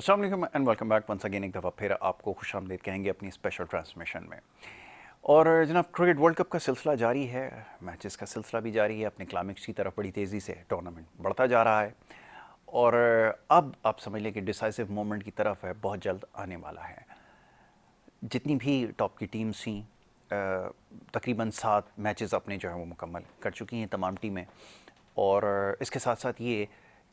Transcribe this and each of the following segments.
अस्सलाम वालेकुम and welcome back once again. एक दफ़ा फिर आपको खुशामदीद कहेंगे अपनी स्पेशल ट्रांसमिशन में। और जनाब, क्रिकेट वर्ल्ड कप का सिलसिला जारी है, मैचेस का सिलसिला भी जारी है, अपने क्लाइमेक्स की तरफ बड़ी तेज़ी से टूर्नामेंट बढ़ता जा रहा है। और अब आप समझ लें कि डिसाइसिव मोमेंट की तरफ है, बहुत जल्द आने वाला है। जितनी भी टॉप की टीम्स थी, तकरीबन 7 मैचेस अपने जो है वो मुकम्मल कर चुकी हैं तमाम टीमें। और इसके साथ साथ ये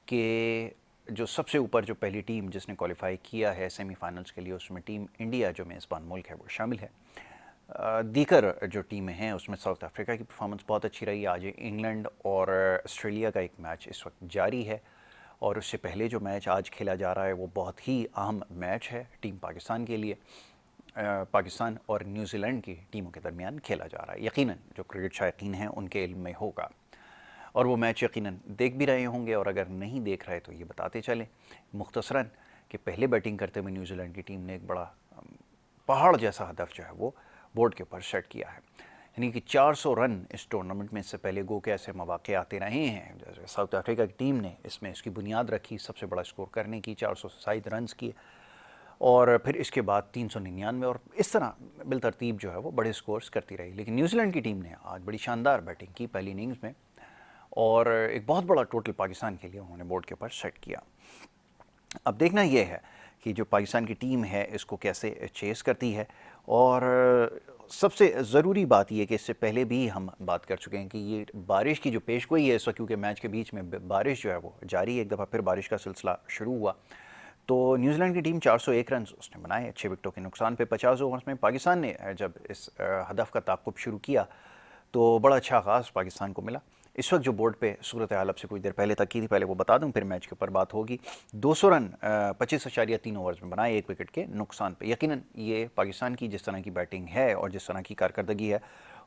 कि जो सबसे ऊपर जो पहली टीम जिसने क्वालिफाई किया है सेमीफाइनल्स के लिए, उसमें टीम इंडिया जो मेज़बान मुल्क है वो शामिल है। दीगर जो टीमें हैं उसमें साउथ अफ्रीका की परफॉर्मेंस बहुत अच्छी रही। आज इंग्लैंड और ऑस्ट्रेलिया का एक मैच इस वक्त जारी है, और उससे पहले जो मैच आज खेला जा रहा है वो बहुत ही अहम मैच है टीम पाकिस्तान के लिए। पाकिस्तान और न्यूजीलैंड की टीमों के दरमियान खेला जा रहा है। यकीनन जो क्रिकेट शायकीन हैं उनके इल्म में होगा, और वो मैच यकीनन देख भी रहे होंगे, और अगर नहीं देख रहे तो ये बताते चलें मुख्तसरन कि पहले बैटिंग करते हुए न्यूजीलैंड की टीम ने एक बड़ा पहाड़ जैसा हदफ जो है वो बोर्ड के ऊपर सेट किया है। यानी कि 400 रन इस टूर्नामेंट में इससे पहले गो के ऐसे मौके आते रहे हैं। जैसे साउथ अफ्रीका की टीम ने इसमें इसकी बुनियाद रखी, सबसे बड़ा स्कोर करने की, 407 रन किए, और फिर इसके बाद 399, और इस तरह बिलतरतीब जो है वो बड़े स्कोर्स करती रही। लेकिन न्यूजीलैंड की टीम ने आज बड़ी शानदार बैटिंग की पहली इनिंग्स में, और एक बहुत बड़ा टोटल पाकिस्तान के लिए उन्होंने बोर्ड के ऊपर सेट किया। अब देखना यह है कि जो पाकिस्तान की टीम है इसको कैसे चेस करती है। और सबसे ज़रूरी बात यह कि इससे पहले भी हम बात कर चुके हैं कि ये बारिश की जो पेशगोई है इस वक्त, क्योंकि मैच के बीच में बारिश जो है वो जारी है, एक दफ़ा फिर बारिश का सिलसिला शुरू हुआ। तो न्यूजीलैंड की टीम 401 रन उसने बनाए 6 विकेटों के नुकसान पे 50 ओवर्स में। पाकिस्तान ने जब इस हदफ का ताक़ुब शुरू किया तो बड़ा अच्छा आगाज़ पाकिस्तान को मिला। इस वक्त जो बोर्ड पे सूरत हाल से कुछ देर पहले तक की थी, पहले वो बता दूं फिर मैच के ऊपर बात होगी। 200 रन 25.3 ओवर्स में बनाए 1 विकेट के नुकसान पे। यकीनन ये पाकिस्तान की जिस तरह की बैटिंग है और जिस तरह की कारकर्दगी है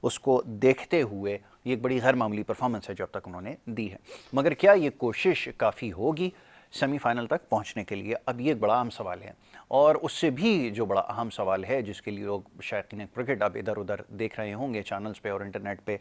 उसको देखते हुए ये एक बड़ी गैर मामूली परफॉर्मेंस है जो अब तक उन्होंने दी है। मगर क्या ये कोशिश काफ़ी होगी सेमीफाइनल तक पहुंचने के लिए? अब ये एक बड़ा अहम सवाल है, और उससे भी जो बड़ा अहम सवाल है जिसके लिए लोग शायकीन क्रिकेट अब इधर उधर देख रहे होंगे चैनल्स पे और इंटरनेट पे,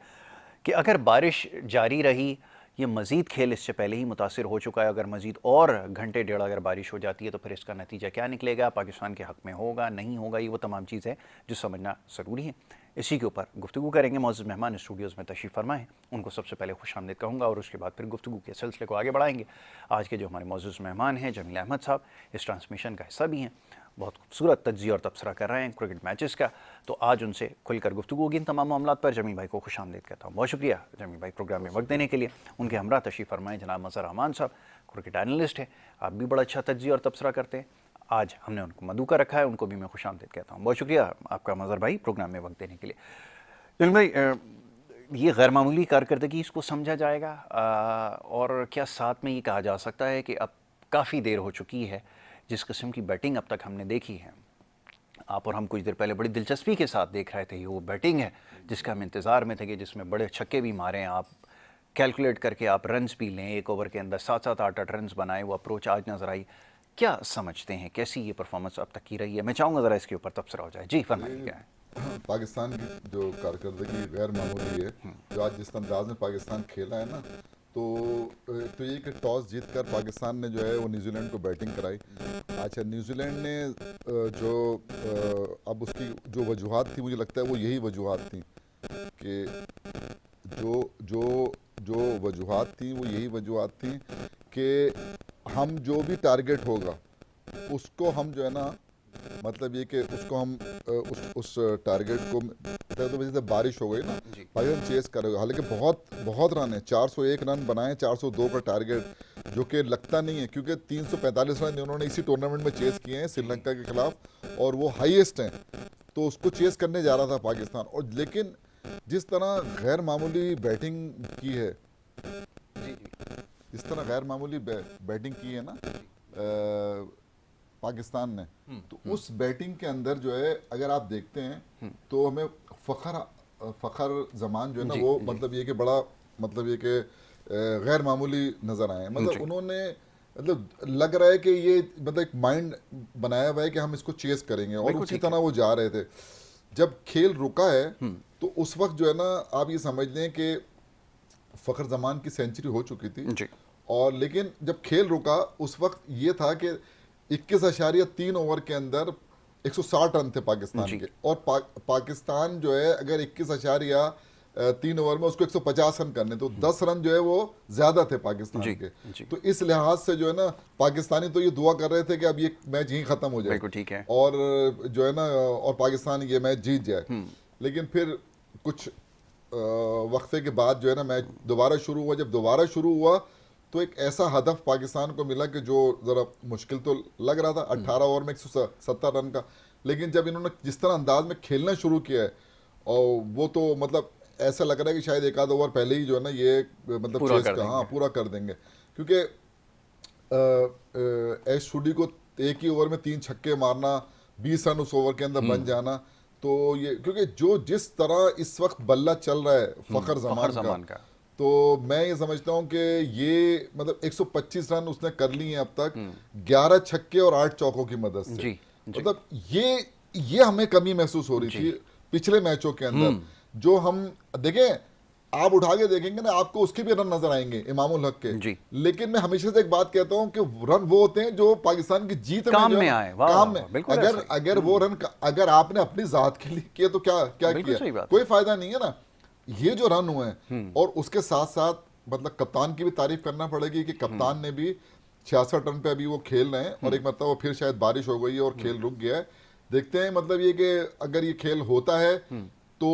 कि अगर बारिश जारी रही, ये मज़ीद खेल इससे पहले ही मुतासिर हो चुका है, अगर मज़ीद और घंटे डेढ़ अगर बारिश हो जाती है तो फिर इसका नतीजा क्या निकलेगा, पाकिस्तान के हक़ में होगा नहीं होगा, ये वो तमाम चीज़ें जो समझना ज़रूरी है। इसी के ऊपर गुफ्तगू करेंगे। मौजूद मेहमान स्टूडियोज़ में तशरीफ़ फरमा है, उनको सबसे पहले खुशामदीद कहूँगा और उसके बाद फिर गुफ्तगू के सिलसिले को आगे बढ़ाएंगे। आज के जो हमारे मौजूद मेहमान हैं जमील अहमद साहब, इस ट्रांसमिशन का हिस्सा भी हैं, बहुत खूबसूरत तज्ज़िया और तबसरा कर रहे हैं क्रिकेट मैचेस का, तो आज उनसे खुलकर गुफ्तगू होगी इन तमाम मामलों पर। जमील भाई को खुशामदीद कहता हूँ। बहुत शुक्रिया जमील भाई प्रोग्राम में वक्त देने के लिए। उनके हमरा तशरीफ़ फरमाएँ जनाब मज़हर रहमान साहब, क्रिकेट एनालिस्ट है, आप भी बड़ा अच्छा तज्ज़िया और तबसरा करते हैं। आज हमने उनको मधु का रखा है, उनको भी मैं खुशामदीद कहता हूँ। बहुत शुक्रिया आपका मज़हर भाई प्रोग्राम में वक्त देने के लिए। जमील भाई, ये गैर मामूली कारकर्दगी इसको समझा जाएगा, और क्या साथ में ये कहा जा सकता है कि अब काफ़ी देर हो चुकी है, जिस किस्म की बैटिंग अब तक हमने देखी है, आप और हम कुछ देर पहले बड़ी दिलचस्पी के साथ देख रहे थे, ये वो बैटिंग है जिसका हम इंतज़ार में थे कि जिसमें बड़े छक्के भी मारें आप, कैलकुलेट करके आप रन्स भी लें, एक ओवर के अंदर 7-7 8-8 रन्स बनाए, वो अप्रोच आज नज़र आई। क्या समझते हैं कैसी ये परफॉर्मेंस अब तक की रही है? मैं चाहूँगा ज़रा इसके ऊपर तबसरा हो जाए। जी फरमाइए क्या है। पाकिस्तान की जो कारकर्दगी गैर मामूली है। जो आज जिस अंदाज में पाकिस्तान खेला है ना, तो तो ये कि टॉस जीत कर पाकिस्तान ने जो है वो न्यूजीलैंड को बैटिंग कराई। अच्छा, न्यूजीलैंड ने जो अब उसकी जो वजूहात थी, मुझे लगता है वो यही वजूहात थी कि जो जो जो वजूहात थी वो यही वजूहात थी कि हम जो भी टारगेट होगा उसको हम जो है ना, मतलब ये कि उसको हम उस टारगेट को, तो जैसे बारिश हो गई ना, जी पाकिस्तान चेस करेगा। हालांकि बहुत बहुत रन है, 401 रन बनाए, 402 का टारगेट जो कि लगता नहीं है, क्योंकि 345 रन उन्होंने इसी टूर्नामेंट में चेस किए हैं जी श्रीलंका के खिलाफ, और वो हाईएस्ट हैं। तो उसको चेस करने जा रहा था पाकिस्तान, और लेकिन जिस तरह गैर मामूली बैटिंग की है, जी जी जिस तरह गैर मामूली बैटिंग की है ना पाकिस्तान ने, तो उस बैटिंग के अंदर जो है अगर आप देखते हैं तो हमें फ़खर जमान जो है ना, जी वो जी मतलब ये कि बड़ा, मतलब ये कि गैर मामूली नज़र आए। मतलब जी उन्होंने, मतलब लग रहा है कि ये मतलब एक माइंड बनाया हुआ है कि हम इसको चेस करेंगे, और बिल्कुल उसी ठीक है। तरह वो जा रहे थे। जब खेल रुका है तो उस वक्त जो है ना, आप ये समझ लें कि फ़खर जमान की सेंचुरी हो चुकी थी। जी और लेकिन जब खेल रुका उस वक्त ये था कि 21.3 ओवर के अंदर 160 रन थे पाकिस्तान जी। के, और पाकिस्तान जो है अगर 21.3 ओवर में उसको 150 रन करने, तो 10 रन जो है वो ज्यादा थे पाकिस्तान जी। के। जी। तो इस लिहाज से जो है ना, पाकिस्तानी तो ये दुआ कर रहे थे कि अब ये मैच यहीं खत्म हो जाए बिल्कुल ठीक है। और जो है ना, और पाकिस्तान ये मैच जीत जाए। लेकिन फिर कुछ वक्फे के बाद जो है ना, मैच दोबारा शुरू हुआ। जब दोबारा शुरू हुआ तो एक ऐसा हदफ पाकिस्तान को मिला कि जो ज़रा मुश्किल तो लग रहा था, 18 ओवर में 170 रन का। लेकिन जब इन्होंने जिस तरह अंदाज में खेलना शुरू किया है, और वो तो मतलब ऐसा लग रहा है कि शायद एक आध ओवर पहले ही जो है ना ये मतलब पूरा चेस कर का, हाँ, देंगे। पूरा कर देंगे। क्योंकि एस शुडी को एक ही ओवर में 3 छक्के मारना, 20 रन उस ओवर के अंदर बन जाना, तो ये क्योंकि जो जिस तरह इस वक्त बल्ला चल रहा है फखर फखर जमान का, जमान का। तो मैं ये समझता हूँ कि ये मतलब 125 रन उसने कर लिए हैं अब तक, 11 छक्के और 8 चौकों की मदद से। जी। जी। मतलब ये हमें कमी महसूस हो रही जी। थी पिछले मैचों के अंदर। जो हम देखें, आप उठा के देखेंगे ना, आपको उसके भी रन नजर आएंगे इमामुल हक के। जी। लेकिन मैं हमेशा से एक बात कहता हूँ कि रन वो होते हैं जो पाकिस्तान की जीत में काम जो है में ना, आए। वाह वाह काम में। वाह, बिल्कुल अगर ऐसे ही। अगर वो रन अगर आपने अपनी जात के लिए किया तो क्या क्या बिल्कुल किया, सही बात कोई फायदा नहीं है ना। ये जो रन हुए हैं, और उसके साथ साथ मतलब कप्तान की भी तारीफ करना पड़ेगी कि कप्तान ने भी 66 रन पे अभी वो खेल रहे हैं, और एक मतलब वो फिर शायद बारिश हो गई है और खेल रुक गया है। देखते हैं, मतलब ये कि अगर ये खेल होता है तो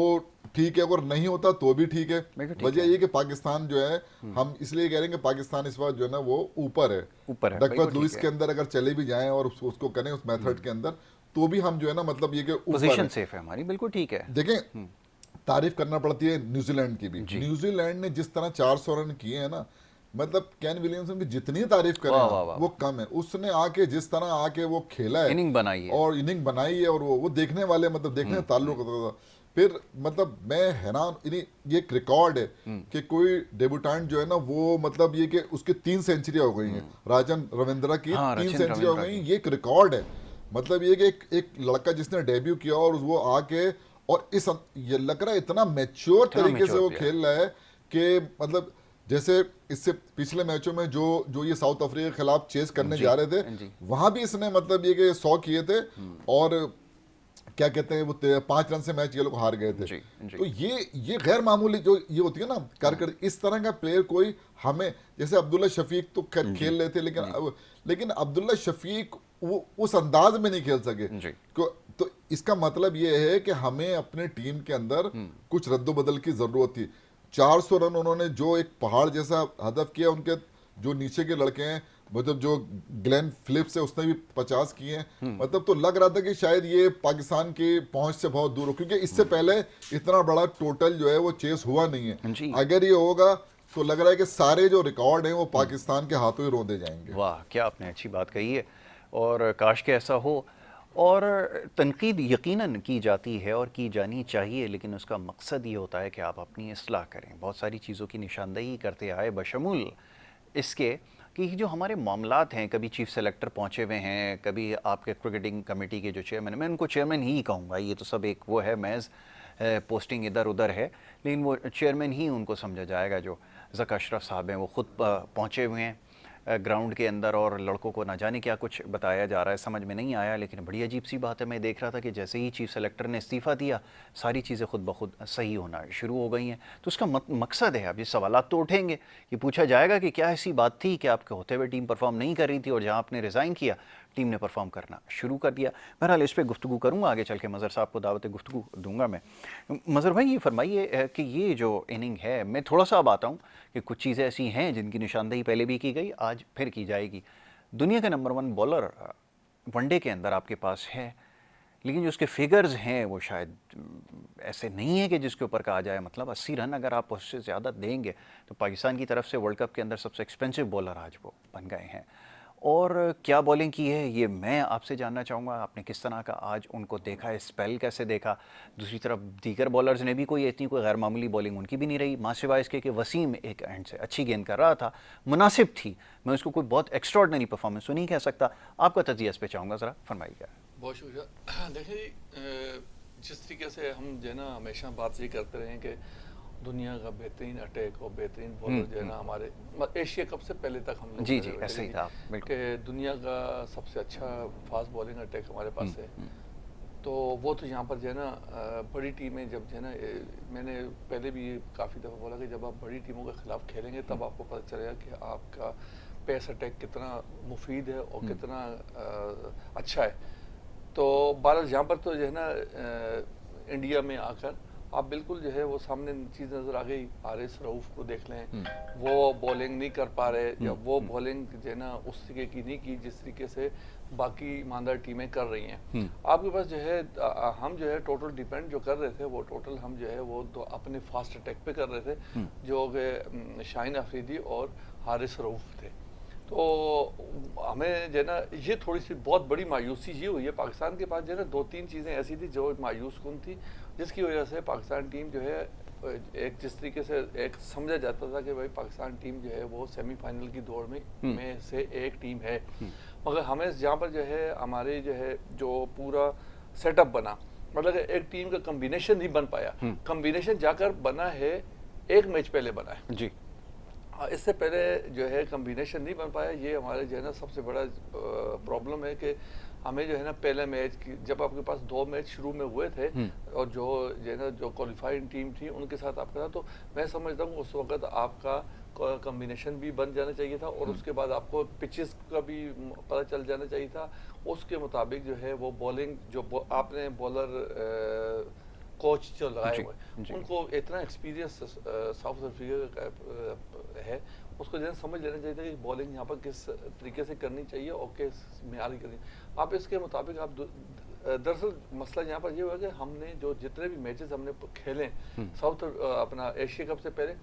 ठीक है, अगर नहीं होता तो भी ठीक है। बिल्कुल ठीक वजह है। ये कि पाकिस्तान जो है, हम इसलिए कह रहे हैं कि पाकिस्तान इस बार जो है ना वो ऊपर है। ऊपर है, बिल्कुल डकवर्थ ठीक लुइस है। के अंदर अगर चले भी जाएं और उसको करें उस मेथड के अंदर, तो भी हम जो है ना मतलब ये कि ऊपर पोजीशन है। सेफ है हमारी, बिल्कुल ठीक है। देखें, तारीफ करना पड़ती है न्यूजीलैंड की भी। जी। न्यूजीलैंड ने जिस तरह 400 रन किए हैं ना, मतलब कैन विलियमसन की जितनी तारीफ करें वाह वाह आप वाह वो वाह। कम है। उसने आके जिस तरह आके वो खेला है इनिंग बनाई है। और इनिंग बनाई है, और वो देखने वाले मतलब देखने का ताल्लुक होता था। फिर मतलब मैं हैरान, ये एक रिकॉर्ड है कि कोई डेब्यूटेंट जो है ना वो मतलब ये कि उसकी 3 सेंचुरियां हो गई हैं, राजन रविंद्रा की हाँ, 3 रचिन सेंचुरियां हो रविंद्रा गई, की। ये एक रिकॉर्ड है। मतलब ये कि एक लड़का जिसने डेब्यू किया और वो आके, और ये लग रहा है इतना मैच्योर इतना तरीके से मेच्योर वो प्लेयर। खेल रहा है कि मतलब जैसे इससे पिछले मैचों में जो जो ये साउथ अफ्रीका के खिलाफ चेस करने जी। जा रहे थे, जी। वहां भी इसने मतलब ये कि 100 किए थे, और क्या कहते हैं वो 5 रन से मैच ये लोग हार गए थे। जी। जी। तो ये गैर मामूली जो ये होती है ना कारकर्दगी, इस तरह का प्लेयर कोई हमें, जैसे अब्दुल्ला शफीक तो खैर जी। खेल रहे थे, जी। लेकिन अब्दुल्ला शफीक वो उस अंदाज में नहीं खेल सके। जी। तो इसका मतलब ये है कि हमें अपने टीम के अंदर कुछ रद्दोबदल की जरूरत थी। 400 रन उन्होंने जो एक पहाड़ जैसा हदफ किया, उनके जो नीचे के लड़के हैं, मतलब जो ग्लेन फिलिप्स है उसने भी 50 किए हैं। मतलब तो लग रहा था कि शायद ये पाकिस्तान की पहुंच से बहुत दूर हो, क्योंकि इससे पहले इतना बड़ा टोटल जो है वो चेस हुआ नहीं है। जी। अगर ये होगा तो लग रहा है कि सारे जो रिकॉर्ड हैं वो पाकिस्तान के हाथों ही रोंदे जाएंगे। वाह, क्या आपने अच्छी बात कही है, और काश के ऐसा हो। और तनकीद यकीनन की जाती है और की जानी चाहिए, लेकिन उसका मकसद ये होता है कि आप अपनी इस्लाह करें। बहुत सारी चीज़ों की निशानदेही करते आए, बशमूल इसके कि जो हमारे मामलात हैं, कभी चीफ सेलेक्टर पहुंचे हुए हैं, कभी आपके क्रिकेटिंग कमेटी के जो चेयरमैन हैं, मैं उनको चेयरमैन ही कहूँगा, ये तो सब एक वो है, महज पोस्टिंग इधर उधर है, लेकिन वो चेयरमैन ही उनको समझा जाएगा। जो ज़का अशरफ साहब हैं वो ख़ुद पहुँचे हुए हैं ग्राउंड के अंदर, और लड़कों को ना जाने क्या कुछ बताया जा रहा है, समझ में नहीं आया। लेकिन बड़ी अजीब सी बात है, मैं देख रहा था कि जैसे ही चीफ सेलेक्टर ने इस्तीफ़ा दिया, सारी चीज़ें खुद ब खुद सही होना शुरू हो गई हैं। तो उसका मकसद है, अब ये सवालात तो उठेंगे, ये पूछा जाएगा कि क्या ऐसी बात थी कि आपके होते हुए टीम परफॉर्म नहीं कर रही थी, और जहाँ आपने रिज़ाइन किया टीम ने परफॉर्म करना शुरू कर दिया। बहरहाल इस पर गुफ्तगू करूँगा, आगे चल के मज़र साहब को दावत गुफ्तगू दूंगा मैं। मज़र भाई, ये फरमाइए कि ये जो इनिंग है, मैं थोड़ा सा अब आता हूँ कि कुछ चीज़ें ऐसी हैं जिनकी निशानदेही पहले भी की गई, आज फिर की जाएगी। दुनिया का नंबर 1 बॉलर वनडे के अंदर आपके पास है, लेकिन जो उसके फिगर्स हैं वो शायद ऐसे नहीं है कि जिसके ऊपर कहा जाए, मतलब 80 रन अगर आप उससे ज़्यादा देंगे तो पाकिस्तान की तरफ से वर्ल्ड कप के अंदर सबसे एक्सपेंसिव बॉलर आज वो बन गए हैं। और क्या बॉलिंग की है ये मैं आपसे जानना चाहूँगा, आपने किस तरह का आज उनको देखा है, स्पेल कैसे देखा? दूसरी तरफ दीगर बॉलर्स ने भी कोई गैर मामूली बॉलिंग उनकी भी नहीं रही, माँ सिवाय इसके कि वसीम एक एंड से अच्छी गेंद कर रहा था, मुनासिब थी, मैं उसको कोई बहुत एक्स्ट्रॉर्डनरी परफॉर्मेंस तो नहीं कह सकता। आपका तजिया इस पर चाहूँगा, ज़रा फरमाइएगा। बहुत शुक्रिया। देखिए, जिस तरीके से हम जो है ना हमेशा बात ये करते रहे हैं कि दुनिया का बेहतरीन अटैक और बेहतरीन बॉलर जो है ना हमारे एशिया कप से पहले तक हम लोग जी जी ऐसे ही था बिल्कुल। कि दुनिया का सबसे अच्छा फास्ट बॉलिंग अटैक हमारे पास है। तो वो तो यहाँ पर जो है ना बड़ी टीमें जब जो है ना मैंने पहले भी ये काफ़ी दफ़ा बोला कि जब आप बड़ी टीमों के खिलाफ खेलेंगे तब आपको पता चलेगा कि आपका पेस अटैक कितना मुफीद है और कितना अच्छा है। तो बहरहाल यहाँ पर तो जो है ना इंडिया में आकर आप बिल्कुल जो है वो सामने चीज़ नज़र आ गई। आरिस रऊफ को देख लें, वो बॉलिंग नहीं कर पा रहे या वो बॉलिंग जो है ना उस तरीके की नहीं की जिस तरीके से बाकी ईमानदार टीमें कर रही हैं। आपके पास जो है हम जो है टोटल डिपेंड जो कर रहे थे वो टोटल हम जो है वो तो अपने फास्ट अटैक पे कर रहे थे जो कि शाहीन अफरीदी और हारिस रऊफ थे। तो हमें जो है ना ये थोड़ी सी बहुत बड़ी मायूसी ये हुई है। पाकिस्तान के पास जो है ना 2-3 चीज़ें ऐसी थी जो मायूस कुन थी जिसकी वजह से पाकिस्तान टीम जो है एक जिस तरीके से एक समझा जाता था कि भाई पाकिस्तान टीम जो है वो सेमीफाइनल की दौड़ में से एक टीम है। मगर हमें जहाँ पर जो है हमारे जो है जो पूरा सेटअप बना मतलब एक टीम का कम्बिनेशन नहीं बन पाया। कम्बिनेशन जाकर बना है एक मैच पहले बना है जी। इससे पहले जो है कम्बिनेशन नहीं बन पाया। ये हमारे जो है ना सबसे बड़ा प्रॉब्लम है कि हमें जो है ना पहले मैच की जब आपके पास 2 मैच शुरू में हुए थे और जो है ना जो क्वालिफाइंग टीम थी उनके साथ आपका था, तो मैं समझता हूँ उस वक्त आपका कम्बिनेशन भी बन जाना चाहिए था और उसके बाद आपको पिचेस का भी पता चल जाना चाहिए था। उसके मुताबिक जो है वो बॉलिंग जो आपने बॉलर कोच जो लगाए हुए उनको इतना एक्सपीरियंस साउथ अफ्रीका का है उसको जो समझ लेना चाहिए था कि बॉलिंग यहाँ पर किस तरीके से करनी चाहिए और किस मेयार की करनी। आप इसके मुताबिक आप दरअसल मसला यहाँ पर ये हुआ कि हमने जो जितने भी मैचेस हमने खेले साउथ अपना एशिया कप से पहले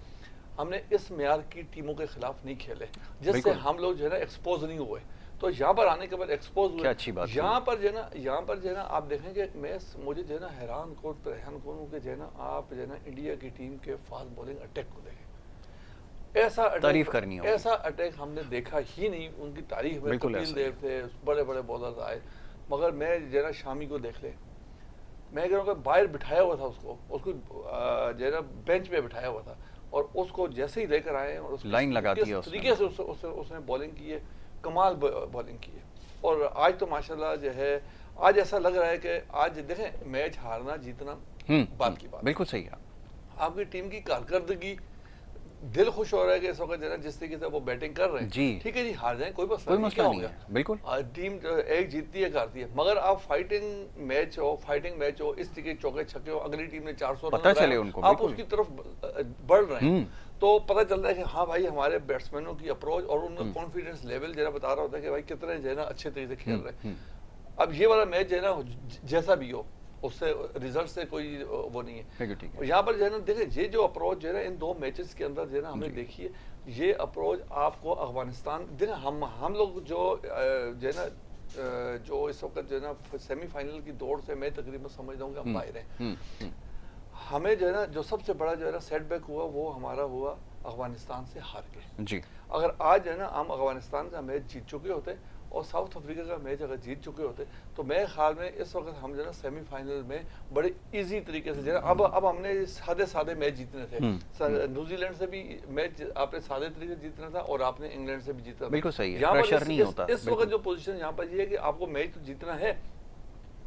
हमने इस मेयार की टीमों के खिलाफ नहीं खेले जिससे हम लोग जो है ना एक्सपोज नहीं हुए। तो यहाँ पर आने के बाद एक्सपोज हुए। यहाँ पर जो है ना आप देखेंगे मैं मुझे जो है ना हैरान कौन कि जो है ना आप जो है ना इंडिया की टीम के फास्ट बॉलिंग अटैक को देखें। ऐसा तारीफ करनी होगी। ऐसा अटैक हमने देखा ही नहीं। उनकी तारीफ में कपिल देव थे, बड़े बड़े बॉलर आए, मगर मैं जो है ना शामी को देख ले, मैं कह रहा हूँ बाहर बिठाया हुआ था उसको जो है ना बेंच पे बिठाया हुआ था और उसको जैसे ही लेकर आए और लाइन लगाती है तरीके से उसने बॉलिंग की है, कमाल बॉलिंग की है। और आज तो माशाल्लाह जो है आज ऐसा लग रहा है कि आज देखें मैच हारना जीतना बात की बात बिल्कुल सही है। आपकी टीम की कारकर्दगी दिल खुश हो रहा है कि इस वक्त जिस तरीके से वो बैटिंग कर रहे हैं जी ठीक है जी हार जाए कोई मसला नहीं है बिल्कुल। टीम एक जीतती है हारती है मगर आप फाइटिंग मैच हो इस तरीके चौके छक्के हो अगली टीम ने 400 पता चले उनको आप उसकी तरफ बढ़ रहे हैं तो पता चलता है कि हाँ भाई हमारे बैट्समैनों की अप्रोच और उनका कॉन्फिडेंस लेवल जो है बता रहा होता है कि भाई कितने जो है ना अच्छे तरीके से खेल रहे हैं। अब ये वाला मैच जो है ना जैसा भी हो उससे रिजल्ट से कोई वो नहीं है। यहाँ पर जो है ना देखिए ये जो अप्रोच जो है ना इन 2 मैचेस के अंदर जो है ना हमने देखी है ये अप्रोच आपको अफगानिस्तान देखिए हम लोग जो है ना जो इस वक्त जो है ना सेमीफाइनल की दौड़ से मैं तकरीबन समझता हूँ कि हम बाहर हैं। हमें जो है ना जो सबसे बड़ा जो है ना सेटबैक हुआ वो हमारा हुआ अफगानिस्तान से हार के जी। अगर आज जो है ना हम अफगानिस्तान का मैच जीत चुके होते और साउथ अफ्रीका का मैच अगर जीत चुके होते तो मेरे ख्याल में इस वक्त हम जो है ना सेमीफाइनल में बड़े इजी तरीके से जो है अब हमने सादे मैच जीतने थे। न्यूजीलैंड से भी मैच आपने सादे तरीके से जीतना था और आपने इंग्लैंड से भी जीतना। बिल्कुल सही है, प्रेशर नहीं होता। इस वक्त जो पोजीशन यहाँ पर ये है कि आपको मैच तो जीतना है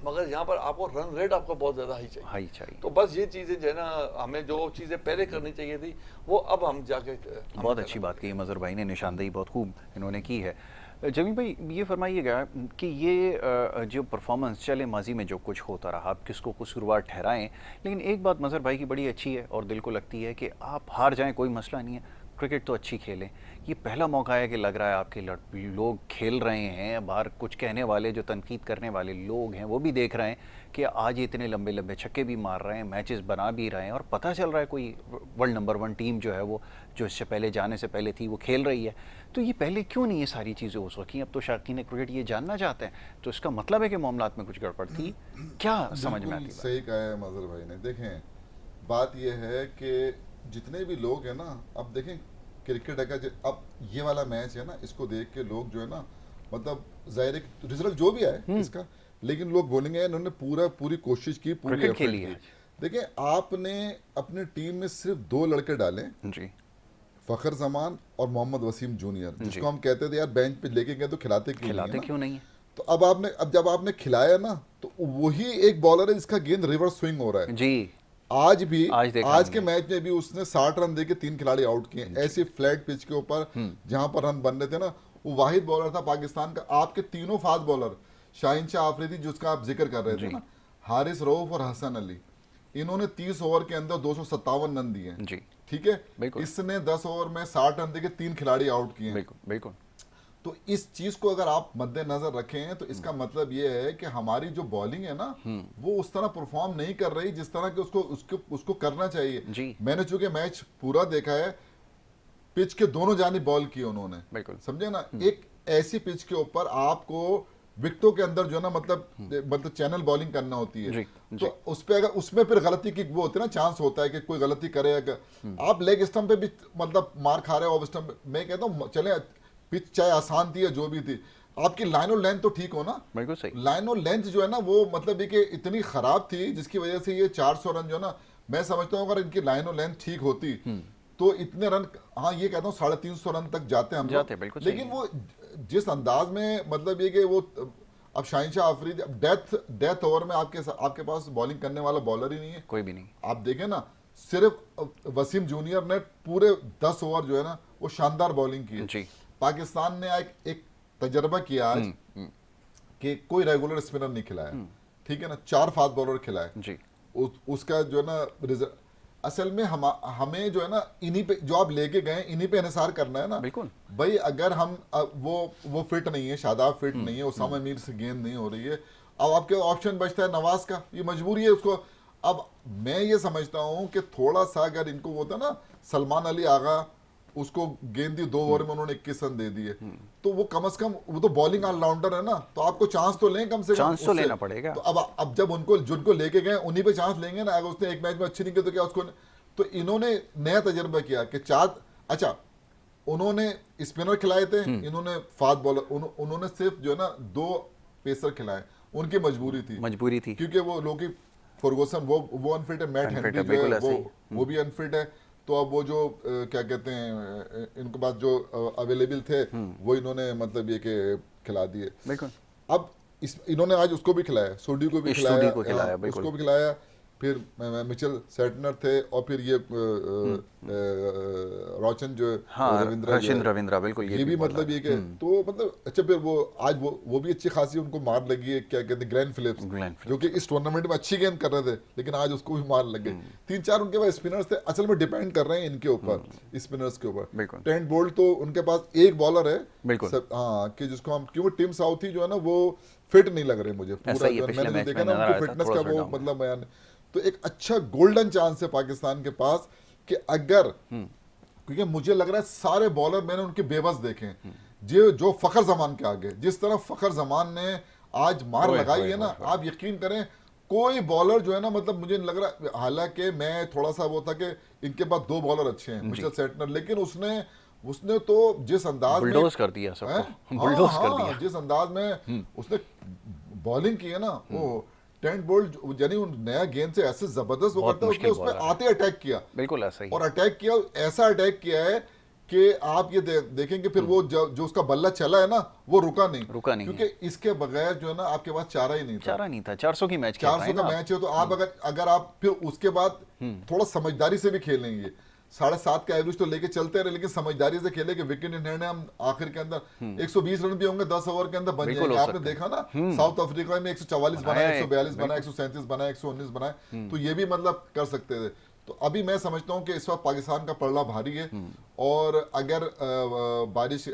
मगर यहाँ पर आपको रन रेट आपका बहुत ज्यादा हाई चाहिए। तो बस ये चीजें जो है ना हमें जो चीजें पहले करनी चाहिए थी वो अब हम जाके बहुत अच्छी बात की मजहर भाई ने, निशानदेही बहुत खूब इन्होंने की है। जमील भाई ये फरमाइएगा कि ये जो परफॉर्मेंस चले माजी में जो कुछ होता रहा आप किसको कसूरवार ठहराएं, लेकिन एक बात मजहर भाई की बड़ी अच्छी है और दिल को लगती है कि आप हार जाएं कोई मसला नहीं है, क्रिकेट तो अच्छी खेलें। ये पहला मौका है कि लग रहा है आपके लोग खेल रहे हैं, बाहर कुछ कहने वाले जो तनकीद करने वाले लोग हैं वो भी देख रहे हैं कि आज इतने लंबे लंबे छक्के भी मार रहे हैं, मैचेस बना भी रहे हैं और पता चल रहा है कोई वर्ल्ड नंबर 1 टीम जो है वो जो इससे पहले जाने से पहले थी वो खेल रही है। तो ये पहले क्यों नहीं ये सारी चीज़ें हो सकी? अब तो शायकीन क्रिकेट ये जानना चाहते हैं, तो इसका मतलब है कि मामलात में कुछ गड़बड़ थी क्या? समझ में आती सही कहा है मजहर भाई ने। देखें बात यह है कि जितने भी लोग हैं ना, अब देखें क्रिकेट अगर अब ये वाला मैच है ना इसको देख के लोग जो है ना मतलब जाहिर है रिजल्ट जो भी आए इसका, लेकिन लोग बोलेंगे इन्होंने पूरी कोशिश की, पूरी एफर्ट की, देखिए, आपने अपनी टीम में सिर्फ 2 लड़के डाले, जी फखर जमान और मोहम्मद वसीम जूनियर, जी। जिसको हम कहते थे यार बेंच पे लेके गए तो खिलाते क्यों नहीं है खिलाते ना। क्यों नहीं है? तो अब जब आपने खिलाया ना, तो वही एक बॉलर है जिसका गेंद रिवर्स स्विंग हो रहा है। जी आज भी, आज देखा आज के हमने। मैच में भी उसने 60 रन देके 3 खिलाड़ी आउट किए, ऐसे फ्लैट पिच के ऊपर जहां पर रन बन रहे थे ना। वो वाहिद बॉलर था पाकिस्तान का। आपके तीनों फास्ट बॉलर, शाहीन शाह आफरीदी जिसका आप जिक्र कर रहे थे जी ना, हारिस रऊफ और हसन अली, इन्होंने 30 ओवर के अंदर 257 रन दिए हैं। जी ठीक है, बिल्कुल। इसने 10 ओवर में 60 रन देके 3 खिलाड़ी आउट किए हैं। बिल्कुल बिल्कुल। तो इस चीज को अगर आप मद्देनजर रखें तो इसका मतलब ये है कि हमारी जो बॉलिंग है ना, वो उस तरह परफॉर्म नहीं कर रही जिस तरह के उसको करना चाहिए। जी मैंने चूंकि मैच पूरा देखा है, पिच के दोनों जानिब बॉल किए उन्होंने, बिल्कुल। समझे ना। एक ऐसी पिच के ऊपर आपको विकेटों के अंदर जो है ना, मतलब चैनल बॉलिंग करना होती है। जी, तो उस पे अगर उसमें फिर गलती की वो होती है ना, चांस होता है कि कोई गलती करे। अगर आप लेग स्टंप पे भी मतलब मार खा रहे हो, ऑफ स्टंप, मैं कहता हूँ चले पिच चाहे आसान थी या जो भी थी, आपकी लाइन और लेंथ तो ठीक हो ना। बिल्कुल सही। लाइन और लेंथ जो है ना, वो मतलब ये कि इतनी खराब थी जिसकी वजह से ये 400 रन जो है ना, मैं समझता हूँ अगर इनकी लाइन और लेंथ ठीक होती तो इतने रन, हाँ ये कहता हूँ 350 रन तक जाते हम जाते, लोग। बिल्कुल सही लेकिन है। वो जिस अंदाज में, मतलब ये कि वो अब शाहीन शाह आफरीदी, अब डेथ ओवर में आपके पास बॉलिंग करने वाला बॉलर ही नहीं है। कोई भी नहीं। आप देखें ना, सिर्फ वसीम जूनियर ने पूरे 10 ओवर जो है ना, वो शानदार बॉलिंग की है। जी पाकिस्तान ने एक तजर्बा किया आज कि कोई रेगुलर स्पिनर नहीं खिलाया, ठीक है ना, 4 फास्ट बॉलर खिलाए। जी उसका जो है ना असल में हमें जो है ना, इन्हीं पे जो आप लेके गए इन्हीं पे इन्हिसार करना है ना। बिल्कुल। भाई अगर हम वो फिट नहीं है, शादाब फिट नहीं है, उसामा मीर से गेंद नहीं हो रही है, अब आपके ऑप्शन बचता है नवाज का, ये मजबूरी है उसको। अब मैं ये समझता हूं कि थोड़ा सा अगर इनको वो था ना, सलमान अली आगा, उसको गेंद दी 2 ओवर में उन्होंने 21 रन दे दिए, तो वो कम से कम, वो तो बॉलिंग ऑलराउंडर है ना, तो आपको चांस तो लें कम से कम। चांस तो उससे। लेना पड़ेगा। तो अब जब उनको जिनको लेके गए उन्हीं पे चांस लेंगे ना। अगर उसने एक मैच में अच्छी नहीं की तो क्या उसको, तो इन्होंने नया तजर्बा किया कि अच्छा, उन्होंने स्पिनर खिलाए थे, इन्होंने फास्ट बॉलर, उन्होंने सिर्फ जो है ना 2 पेसर खिलाए, उनकी मजबूरी थी। क्योंकि वो लोकी फर्गूसन वो अनफिट है, मैट Unfit हेनरी है, जो बिल्कुल है ऐसे ही। वो भी अनफिट है। तो अब वो जो क्या कहते हैं, इनके पास जो अवेलेबल थे वो इन्होंने मतलब ये कि खिला दिए। बिल्कुल। अब इन्होंने आज उसको भी खिलाया, सोडी को भी खिलाया, स्टूडी को खिलाया, बिल्कुल। उसको भी खिलाया, फिर मिचेल सेटनर थे, और फिर ये रोचन जो हाँ रविंद्रा जो हर्षिन है, रविंद्रा, बिल्कुल ये भी बॉलर मतलब है। ये कि तो मतलब अच्छा, फिर वो आज वो भी अच्छी खासी उनको मार लगी है, क्या कहते हैं, ग्लेन फिलिप्स, ग्लेन जो कि इस टूर्नामेंट में अच्छी गेंद कर रहे थे, लेकिन आज उसको भी मार लग गई। 3-4 उनके पास स्पिनर्स थे, असल में डिपेंड कर रहे हैं इनके ऊपर, स्पिनर्स के ऊपर। बिल्कुल। ट्रेंट बोल्ट तो उनके पास एक बॉलर है, बिल्कुल। हाँ, कि जिसको हम, क्योंकि टिम साउथी जो है ना, वो फिट नहीं लग रहे मुझे ऐसा पूरा, ही है, जो पिछले मैंने जो मैच देखा में ना नजर उनकी आया था, फिटनेस थोड़ा का सा वो डाउन है। मतलब बयान। तो एक अच्छा गोल्डन चांस है पाकिस्तान के पास कि अगर, क्योंकि मुझे लग रहा है सारे बॉलर मैंने उनके बेबस देखे हैं, जो फखर जमान के आगे, जिस तरह फखर जमान ने आज मार ओए, लगाई ओए, है ना, ओए, ओए। आप यकीन करें कोई बॉलर जो है ना, मतलब मुझे नहीं लग रहा, हालांकि मैं थोड़ा सा वो था कि इनके पास 2 बॉलर अच्छे हैं, मिचेल सेटनर, लेकिन उसने तो जिस अंदाज में, बुलडोज कर दिया हैं? सबको, हाँ बुलडोज कर हाँ, दिया। जिस अंदाज में उसने बॉलिंग की है ना, वो ट्रेंट बोल्ट यानी नया गेंद से ऐसे जबरदस्त वो बहुत करता है, उसने मुश्किल उस पर बॉलर है, आते अटैक किया, बिल्कुल ऐसा ही और है। अटैक किया, ऐसा अटैक किया है कि आप ये देखेंगे फिर वो जो उसका बल्ला चला है ना, वो रुका नहीं, रुका नहीं क्योंकि है, इसके बगैर जो है ना आपके पास चारा ही नहीं था। चारा नहीं था। 400 की मैच खेल रहे 400 हैं का ना आप। मैच है, तो आप अगर आप फिर उसके बाद थोड़ा समझदारी से भी खेलेंगे, 7.5 का एवरेज तो लेके चलते रहे, लेकिन समझदारी से खेले कि विकेट इन हैंड है, हम आखिर के अंदर 120 रन भी होंगे 10 ओवर के अंदर बन बिल्कुल जाएंगे। हो आपने सकते हैं। देखा ना, साउथ अफ्रीका ने 144 बनाया बनाए, है, 142 बनाए, बिल्कुल। 137 बनाए, 119 बनाए, तो ये भी मतलब कर सकते थे। तो अभी मैं समझता हूं कि इस वक्त पाकिस्तान का पलड़ा भारी है, और अगर बारिश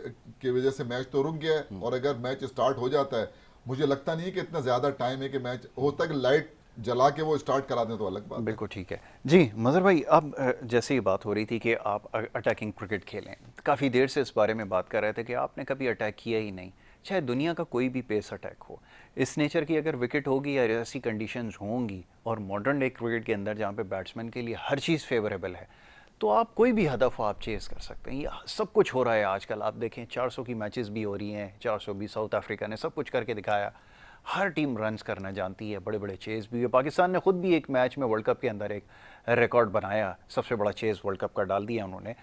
की वजह से मैच तो रुक गया है, और अगर मैच स्टार्ट हो जाता है, मुझे लगता नहीं कि इतना ज्यादा टाइम है कि मैच होता है कि लाइट जला के वो स्टार्ट करा दें तो अलग बात है। बिल्कुल ठीक है जी। मज़हर भाई, अब जैसे ही बात हो रही थी कि आप अटैकिंग क्रिकेट खेलें, काफ़ी देर से इस बारे में बात कर रहे थे कि आपने कभी अटैक किया ही नहीं, चाहे दुनिया का कोई भी पेस अटैक हो, इस नेचर की अगर विकेट होगी या ऐसी कंडीशंस होंगी, और मॉडर्न डे क्रिकेट के अंदर जहाँ पे बैट्समैन के लिए हर चीज़ फेवरेबल है, तो आप कोई भी हदफ आप चेस कर सकते हैं। ये सब कुछ हो रहा है आजकल, आप देखें 400 की मैचेस भी हो रही हैं, 400 भी साउथ अफ्रीका ने सब कुछ करके दिखाया। हर टीम रन्स करना जानती है, बड़े बड़े चेज़ भी है। पाकिस्तान ने खुद भी एक मैच में वर्ल्ड कप के अंदर एक रिकॉर्ड बनाया, सबसे बड़ा चेज़ वर्ल्ड कप का डाल दिया उन्होंने।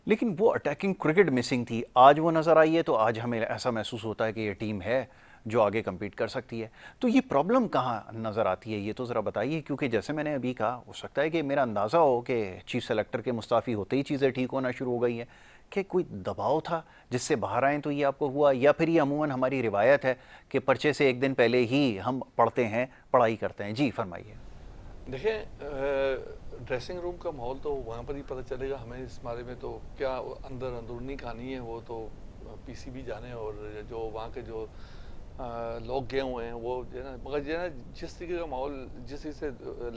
लेकिन वो अटैकिंग क्रिकेट मिसिंग थी। आज वो नज़र आई है तो आज हमें ऐसा महसूस होता है कि ये टीम है जो आगे compete कर सकती है। तो ये प्रॉब्लम कहाँ नज़र आती है, ये तो ज़रा बताइए, क्योंकि जैसे मैंने अभी कहा, हो सकता है कि मेरा अंदाज़ा हो कि चीफ सेलेक्टर के मुस्ताफ़ी होते ही चीज़ें ठीक होना शुरू हो गई हैं, कि कोई दबाव था जिससे बाहर आए तो ये आपको हुआ, या फिर ये अमूमन हमारी रिवायत है कि पर्चे से एक दिन पहले ही हम पढ़ते हैं, पढ़ाई करते हैं। जी फरमाइए। देखें, ड्रेसिंग रूम का माहौल तो वहाँ पर ही पता चलेगा हमें। इस बारे में तो क्या अंदर अंदरूनी कहानी है वो तो पीसीबी जाने, और जो वहाँ के जो लोग गए हुए हैं वो जो है ना, मगर जो है ना जिस तरीके का माहौल, जिस तरीके से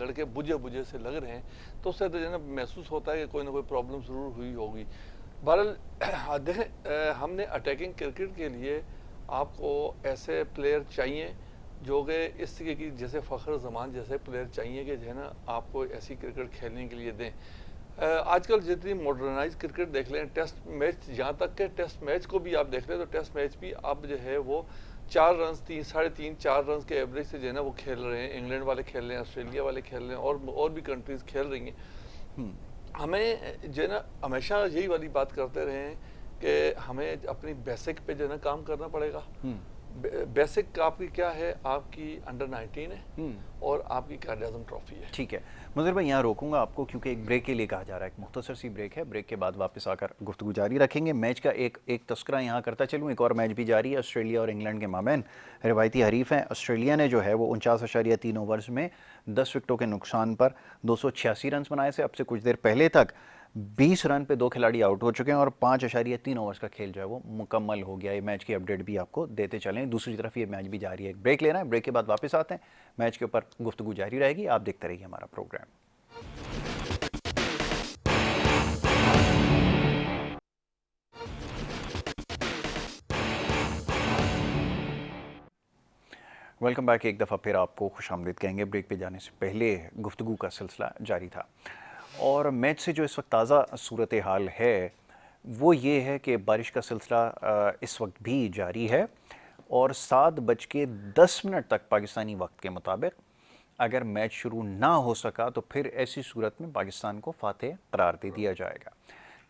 लड़के बुझे बुझे से लग रहे हैं, तो उससे तो जो है ना महसूस होता है कि कोई ना कोई प्रॉब्लम ज़रूर हुई होगी। बहरहाल देखें, हमने अटैकिंग क्रिकेट के लिए आपको ऐसे प्लेयर चाहिए जो कि इस तरीके की, जैसे फ़खर जमान जैसे प्लेयर चाहिए कि जो है ना आपको ऐसी क्रिकेट खेलने के लिए दें। आजकल जितनी मॉडर्नाइज क्रिकेट देख लें, टेस्ट मैच, यहाँ तक के टेस्ट मैच को भी आप देख लें तो टेस्ट मैच भी अब जो है वो 4 रन, 3, साढ़े 3, 4 रन के एवरेज से जो है ना वो खेल रहे हैं। इंग्लैंड वाले खेल रहे हैं, ऑस्ट्रेलिया वाले खेल रहे हैं, और भी कंट्रीज़ खेल रही हैं। हमें जो है ना हमेशा यही वाली बात करते रहे हैं कि हमें अपनी बेसिक पे जो है ना काम करना पड़ेगा। बेसिक आपकी क्या है, आपकी अंडर 19 है और आपकी कायद-ए-आज़म ट्रॉफी है। ठीक है मुज़र भाई, यहाँ रोकूंगा आपको क्योंकि एक ब्रेक के लिए कहा जा रहा है। एक मुख्तसर सी ब्रेक है, ब्रेक के बाद वापस आकर गुफ्तगू जारी रखेंगे। मैच का एक तस्करा यहाँ करता चलूँ, एक और मैच भी जारी है ऑस्ट्रेलिया और इंग्लैंड के माबैन। रिवायती हरीफ हैं। ऑस्ट्रेलिया ने जो है वो 49.3 ओवर्स में 10 विकेटों के नुकसान पर 286 रन बनाए थे। अब से कुछ देर पहले तक 20 रन पे 2 खिलाड़ी आउट हो चुके हैं और 5.3 ओवर्स का खेल जो है वो मुकम्मल हो गया। ये मैच की अपडेट भी आपको देते चलें। दूसरी तरफ ये मैच भी जारी है। ब्रेक लेना है, ब्रेक के बाद वापस आते हैं, मैच के ऊपर गुफ्तगू जारी रहेगी। आप देखते रहिए हमारा प्रोग्राम। Welcome back. एक दफ़ा फिर आपको खुशामदीद कहेंगे। ब्रेक पे जाने से पहले गुफ्तगू का सिलसिला जारी था और मैच से जो इस वक्त ताज़ा सूरत हाल है वो ये है कि बारिश का सिलसिला इस वक्त भी जारी है और 7:10 तक पाकिस्तानी वक्त के मुताबिक अगर मैच शुरू ना हो सका तो फिर ऐसी सूरत में पाकिस्तान को फातेह करार दे दिया जाएगा।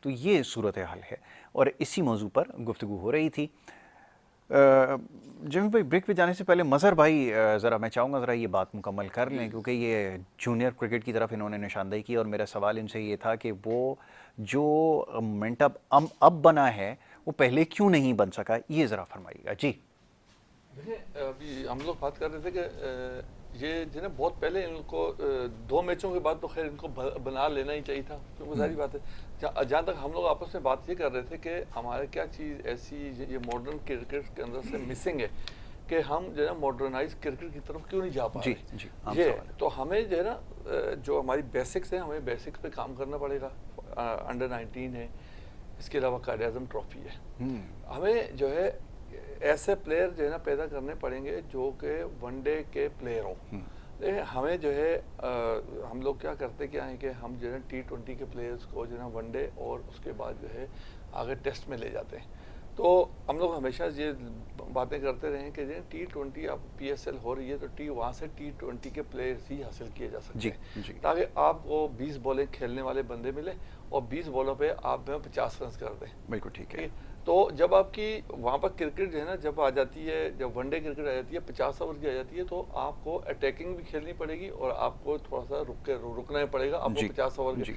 तो ये सूरत हाल है और इसी मौजू पर गुफ्तगू हो रही थी। जमील भाई, ब्रेक पे जाने से पहले मज़हर भाई ज़रा मैं चाहूँगा ज़रा ये बात मुकम्मल कर लें क्योंकि ये जूनियर क्रिकेट की तरफ इन्होंने निशानदेही की और मेरा सवाल इनसे ये था कि वो जो मोमेंटम अब बना है वो पहले क्यों नहीं बन सका, ये ज़रा फरमाइएगा। जी देखिए, अभी हम लोग बात कर रहे थे कि ये जो है ना बहुत पहले इनको 2 मैचों के बाद तो खैर इनको बना लेना ही चाहिए था, क्योंकि सारी बात है। जहाँ तक हम लोग आपस में बात ये कर रहे थे कि हमारे क्या चीज़ ऐसी ये मॉडर्न क्रिकेट के अंदर से मिसिंग है कि हम जो है ना मॉडर्नाइज क्रिकेट की तरफ क्यों नहीं जा पा रहे। जी ये तो हमें जो है ना जो हमारी बेसिक्स हैं, हमें बेसिक्स पे काम करना पड़ेगा। अंडर 19 है, इसके अलावा कायद-ए-आज़म ट्रॉफी है। हमें जो है ऐसे प्लेयर जो है ना पैदा करने पड़ेंगे जो कि वनडे के प्लेयर हों। हमें जो है हम लोग क्या करते क्या हैं कि हम जो है T20 के प्लेयर्स को जो है ना वनडे और उसके बाद जो है आगे टेस्ट में ले जाते हैं। तो हम लोग हमेशा ये बातें करते रहे कि जो T20 अब PSL हो रही है तो वहाँ से T20 के प्लेयर्स ही हासिल किए जा सकते हैं, ताकि आपको 20 बॉलें खेलने वाले बंदे मिले और 20 बॉलों पे आप 50 रन कर दें। बिल्कुल ठीक है। तो जब आपकी वहाँ पर क्रिकेट जो है ना जब आ जाती है, जब वनडे क्रिकेट आ जाती है 50 ओवर की आ जाती है, तो आपको अटैकिंग भी खेलनी पड़ेगी और आपको थोड़ा सा रुकना ही पड़ेगा आपको 50 ओवर के।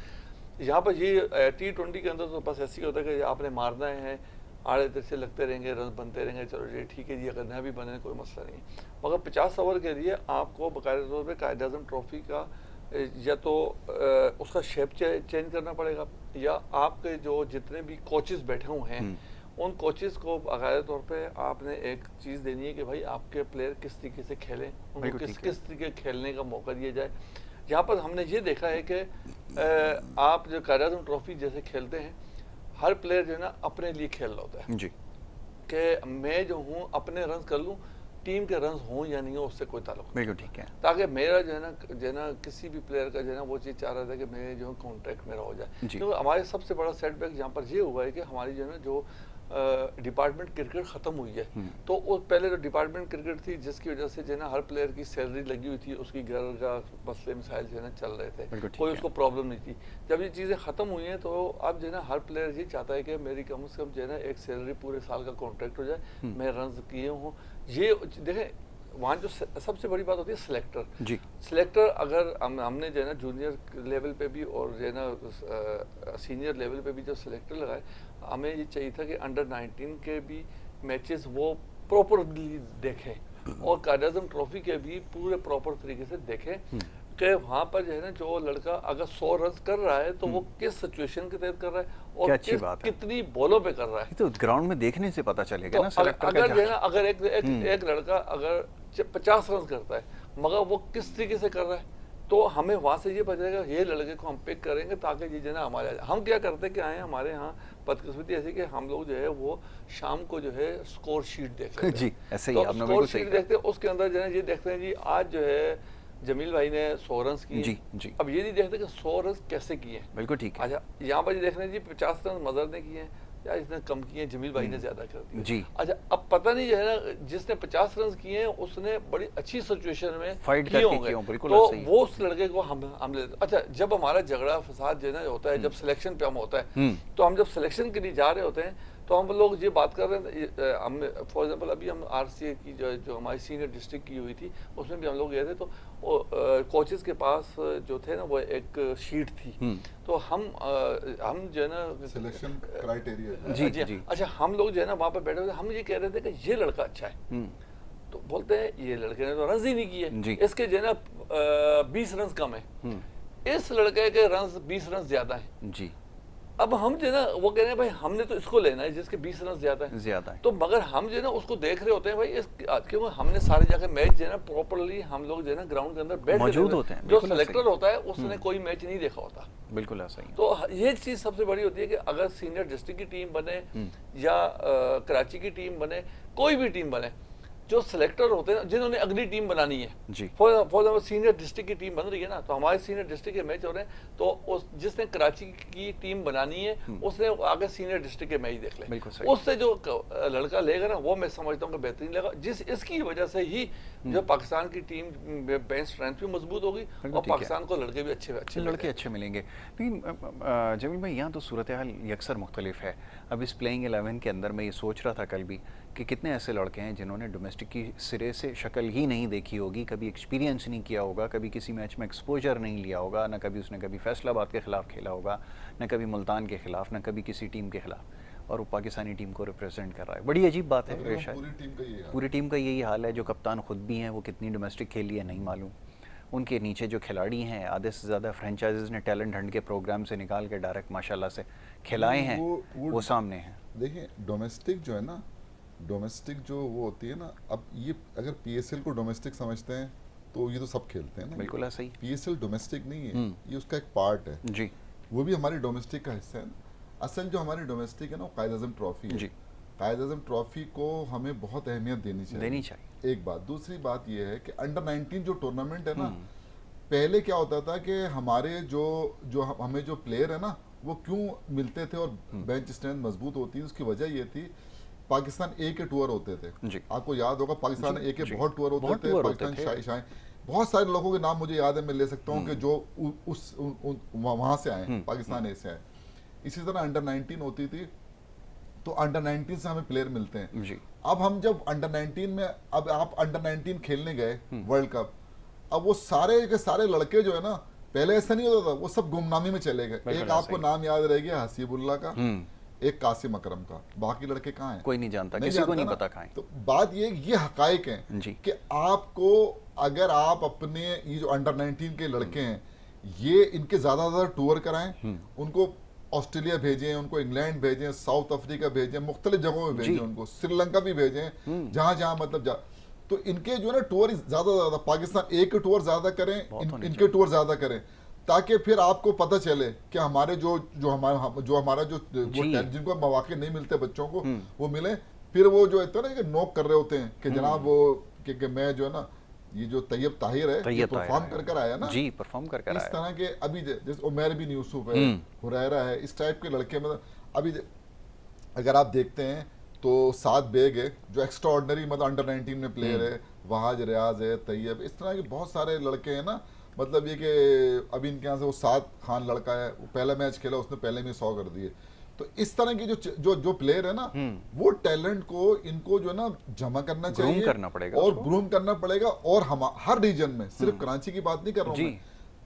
यहाँ पर ये T20 के अंदर तो बस ऐसे ही होता है कि आपने मारना है, आड़े इधर से लगते रहेंगे, रन बनते रहेंगे, चलो ये ठीक है जी, अगर न भी बने कोई मसला नहीं। मगर 50 ओवर के लिए आपको बाकायदा तौर पर कायद-ए-आज़म ट्रॉफी का या तो उसका शेप चेंज करना पड़ेगा, या आपके जो जितने भी कोचेस बैठे हुए हैं उन कोचेस को बाकायदा तौर पे आपने एक चीज़ देनी है कि भाई आपके प्लेयर किस तरीके से खेलें, उनको किस तरीके खेलने का मौका दिया जाए। यहाँ पर हमने ये देखा है कि आप जो कायद-ए-आज़म ट्रॉफी जैसे खेलते हैं, हर प्लेयर जो है ना अपने लिए खेल रहा होता है जी, कि मैं जो हूँ अपने रन कर लूँ, टीम के रन हों या नहीं हो उससे कोई ताल्लुक नहीं। बिल्कुल ठीक है। ताकि मेरा जो है ना किसी भी प्लेयर का जो है ना वो चीज़ चाह रहा था कि मैं जो है कॉन्ट्रैक्ट मेरा हो जाए। क्योंकि हमारे सबसे बड़ा सेटबैक यहाँ पर ये हुआ है कि हमारी जो है ना जो डिपार्टमेंट क्रिकेट खत्म हुई है। तो वो पहले जो डिपार्टमेंट क्रिकेट थी जिसकी वजह से जो है ना हर प्लेयर की सैलरी लगी हुई थी, उसकी घर का मसले मसाइल जो है ना चल रहे थे, कोई उसको प्रॉब्लम नहीं थी। जब ये चीज़ें ख़त्म हुई हैं तो अब जो है ना हर प्लेयर ये चाहता है कि मेरी कम से कम जो है ना एक सैलरी पूरे साल का कॉन्ट्रैक्ट हो जाए, मैं रन किए हूँ। ये देखें वहाँ जो सबसे बड़ी बात होती है सिलेक्टर जी। सिलेक्टर अगर हमने जो है ना जूनियर लेवल पे भी और जो है ना सीनियर लेवल पे भी जो सिलेक्टर लगाए, हमें ये चाहिए था कि अंडर 19 के भी मैचेस वो प्रॉपरली देखें और कायद-ए-आज़म ट्रॉफी के भी पूरे प्रॉपर तरीके से देखें कि वहाँ पर जो है ना जो लड़का अगर 100 रन कर रहा है तो वो किस सिचुएशन के तहत कर रहा है और अच्छी बात है। कितनी बॉलों पे कर रहा है। तो ग्राउंड में देखने से पता चलेगा तो ना सेलेक्टर अगर जो है का। ना अगर एक लड़का अगर 50 रन करता है मगर वो किस तरीके से कर रहा है, तो हमें वहाँ से ये पता चलेगा ये लड़के को हम पिक करेंगे ताकि ये जो है ना हमारे हम क्या करते क्या है, हमारे यहाँ बदकिस्मती ऐसी कि हम लोग जो है वो शाम को जो है स्कोर शीट देखते हैं जी, ऐसे ही तो आपने स्कोर बिल्कुल सही शीट कहा। देखते हैं, उसके अंदर जो है ये देखते हैं जी आज जो है जमील भाई ने 100 रन किए। जी, जी। अब ये नहीं देखते कि 100 रन कैसे किए हैं। बिल्कुल ठीक है। अच्छा यहाँ पर ये देख रहे हैं जी 50 रन मजहर ने किए हैं या इसने कम किए हैं, जमील भाई ने ज्यादा कर दिए। जी। अच्छा अब पता नहीं जो है ना जिसने 50 रन किए हैं उसने बड़ी अच्छी सिचुएशन में फाइट किए करके होंगे, किए हों, बिल्कुल तो ऐसे ही। वो उस लड़के को हम लेते। अच्छा जब हमारा झगड़ा फसाद जो है ना होता है, जब सिलेक्शन पे हम होता है, तो हम जब सिलेक्शन के लिए जा रहे होते हैं तो हम लोग ये बात कर रहे हैं, हम फॉर एग्जांपल अभी हम RCA की जो हमारी सीनियर डिस्ट्रिक्ट की हुई थी उसमें भी हम लोग गए थे, तो कोचेस के पास जो थे ना वो एक शीट थी, तो हम जो है ना सिलेक्शन क्राइटेरिया जी, जी, जी। अच्छा हम लोग जो है ना वहाँ पे बैठे हुए थे, हम ये कह रहे थे कि ये लड़का अच्छा है, तो बोलते हैं ये लड़के ने तो रन ही नहीं जी। किए, इसके जो है ना 20 रन कम है, इस लड़के के रन 20 रन ज्यादा है। जी। अब हम जो है ना वो कह रहे हैं भाई हमने तो इसको लेना है जिसके 20 रन ज्यादा है, तो मगर हम जो है ना उसको देख रहे होते हैं भाई क्योंकि हमने सारी जगह मैच जो है ना प्रॉपरली हम लोग जो है ना ग्राउंड के अंदर बैठ मौजूद होते हैं, जो बिल्कुल ऐसा ही। सिलेक्टर होता है उसने कोई मैच नहीं देखा होता। बिल्कुल ऐसा ही है। तो ये चीज सबसे बड़ी होती है कि अगर सीनियर डिस्ट्रिक्ट की टीम बने या कराची की टीम बने, कोई भी टीम बने, जो सिलेक्टर होते हैं जिन्होंने अगली टीम बनानी है, जी। फॉर एग्जाम्पल सीनियर डिस्ट्रिक्ट की टीम बन रही है ना, तो हमारे सीनियर डिस्ट्रिक्ट के मैच हो रहे हैं, तो उस जिसने कराची की टीम बनानी है उसने आगे सीनियर डिस्ट्रिक्ट के मैच देख ले, बिल्कुल सही। उससे जो लड़का लेगा ना वो मैं समझता हूँ कि बेहतरीन लेगा, इसकी वजह से ही जो पाकिस्तान की टीम बेंच स्ट्रेंथ भी मजबूत होगी और पाकिस्तान को लड़के भी अच्छे लड़के अच्छे मिलेंगे। लेकिन जमील भाई यहाँ तो सूरत हाल यकसर मुख्तलिफ है। अब इस प्लेइंग 11 के अंदर मैं ये सोच रहा था कल भी कि कितने ऐसे लड़के हैं जिन्होंने डोमेस्टिक की सिरे से शक्ल ही नहीं देखी होगी, कभी एक्सपीरियंस नहीं किया होगा, कभी किसी मैच में एक्सपोजर नहीं लिया होगा, ना कभी उसने कभी फैसलाबाद के खिलाफ खेला होगा, ना कभी मुल्तान के खिलाफ, ना कभी किसी टीम के खिलाफ, और वो पाकिस्तानी टीम को रिप्रेजेंट कर रहा है। बड़ी अजीब बात है। पूरी टीम का यही हाल है। जो कप्तान खुद भी हैं वो कितनी डोमेस्टिक खेली है नहीं मालूम, उनके नीचे जो खिलाड़ी हैं आधे से ज़्यादा फ्रेंचाइजीज ने टैलेंट हंट के प्रोग्राम से निकाल के डायरेक्ट माशाल्लाह से खिलाए हैं, वो सामने हैं। देखिए डोमेस्टिक जो है ना, डोमेस्टिक जो वो होती है ना, अब ये अगर PSL को डोमेस्टिक समझते हैं तो ये तो सब खेलते हैं ना, बिल्कुल ऐसा ही। PSL डोमेस्टिक नहीं है, ये उसका एक पार्ट है जी। वो भी हमारी डोमेस्टिक का हिस्सा है। असल जो हमारी डोमेस्टिक है ना वो कायद-ए-आज़म ट्रॉफी है। जी। कायद-ए-आज़म ट्रॉफी को हमें बहुत अहमियत देनी चाहिए। एक बात। दूसरी बात ये है कि अंडर 19 जो टूर्नामेंट है ना, पहले क्या होता था कि हमारे जो हमें जो प्लेयर है ना वो क्यों मिलते थे और बेंच स्ट्रेंथ मजबूत होती है, उसकी वजह ये थी पाकिस्तान ए के टूर होते थे। जी। आपको याद होगा पाकिस्तान ए के बहुत टूर होते थे, पाकिस्तान शाही बहुत सारे लोगों के नाम मुझे याद है, मैं ले सकता हूँ कि जो वहां से आए, पाकिस्तान ए से आए। इसी तरह अंडर 19 होती थी, तो अंडर 19 से हमें प्लेयर मिलते हैं। जी। अब हम जब अंडर 19 में, अब आप अंडर 19 खेलने गए वर्ल्ड कप, अब वो सारे के सारे लड़के जो है ना, पहले ऐसा नहीं होता था, वो सब गुमनामी में चले गए। एक आपको नाम याद रह गया हसीबुल्ला का, एक कासिम अकरम का, बाकी लड़के कहाँ हैं कोई नहीं जानता, किसी को नहीं पता कहाँ हैं। तो बात ये हकायक है कि आपको अगर आप अपने ये जो अंडर 19 के लड़के हैं ये इनके ज्यादा टूर कराएं, उनको ऑस्ट्रेलिया भेजें, उनको इंग्लैंड भेजें, साउथ अफ्रीका भेजें, मुख्तलिफ जगहों में भेजें, उनको श्रीलंका भी भेजें, जहां जहां मतलब तो इनके जो है ना टूर ज्यादा पाकिस्तान एक टूर ज्यादा करें, इनके टूर ज्यादा करें, ताकि फिर आपको पता चले कि हमारे जो हमारा जिनको मौके नहीं मिलते बच्चों को वो मिले। फिर वो जो है ना कि नोक कर रहे होते हैं कि जनाब वो कि मैं जो है ना ये जो तैयब ताहिर है ये परफॉर्म कर आया ना, जी परफॉर्म कर आया। इस तरह के अभी जैसे उमर बिन यूसुफ है, हुरैरा है, इस टाइप के लड़के मतलब अभी अगर आप देखते हैं तो 7 बेग है जो एक्स्ट्रा ऑर्डनरी मतलब अंडर 19 में प्लेयर है, वहाज रियाज है, तैयब, इस तरह के बहुत सारे लड़के हैं ना। मतलब ये कि अभी इनके यहाँ से वो 7 खान लड़का है, वो पहला मैच खेला उसने पहले में 100 कर दिए। तो इस तरह की जो प्लेयर है ना, वो टैलेंट को इनको जो है ना जमा करना चाहिए, करना पड़ेगा और उसको। ग्रूम करना पड़ेगा। और हम हर रीजन में, सिर्फ कराची की बात नहीं कर रहा हूँ मैं,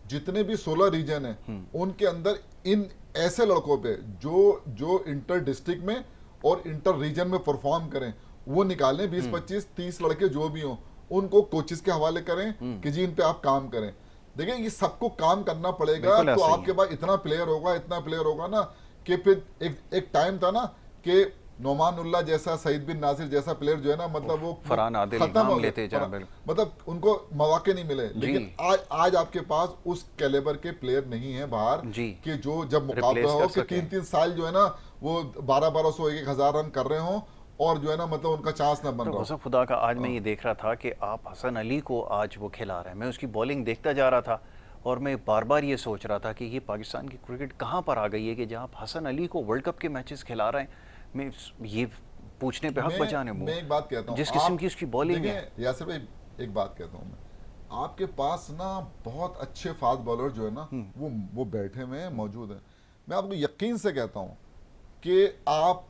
जितने भी 16 रीजन है उनके अंदर इन ऐसे लड़कों पे जो इंटर डिस्ट्रिक्ट में और इंटर रीजन में परफॉर्म करें, वो निकालें। 20-25-30 लड़के जो भी हों, उनको कोचिज के हवाले करें कि जी इन पे आप काम करें। देखिए ये सबको काम करना पड़ेगा, तो आपके पास इतना प्लेयर होगा ना कि फिर एक टाइम था ना कि नोमानुल्लाह जैसा, सईद बिन नासिर जैसा प्लेयर जो है ना, मतलब वो फरहान आदिल खत्म हो नाम गए, लेते जनाब, मतलब उनको मौके नहीं मिले। लेकिन आज आपके पास उस कैलेबर के प्लेयर नहीं है बाहर कि जो जब मुकाबला हो कि 3-3 साल जो है ना वो 1200-1200 1,000 रन कर रहे हों और जो है ना मतलब उनका चांस ना बन रहा हो। खुदा का आज मैं ये देख रहा था कि आप हसन अली को आज वो खिला रहे हैं, मैं उसकी बॉलिंग देखता जा रहा था और मैं बार बार ये सोच रहा था कि ये पाकिस्तान की क्रिकेट कहाँ पर आ गई है कि जहाँ आप हसन अली को वर्ल्ड कप के मैचेस खिला रहे हैं। मैं ये पूछने पे हक बचाने मैं एक बात कहता हूँ, जिस किस्म की उसकी बॉलिंग है। यासिर भाई एक बात कहता हूँ मैं, आपके पास ना बहुत अच्छे फास्ट बॉलर जो है ना वो बैठे हुए हैं, मौजूद हैं। मैं आपको यकीन से कहता हूँ कि आप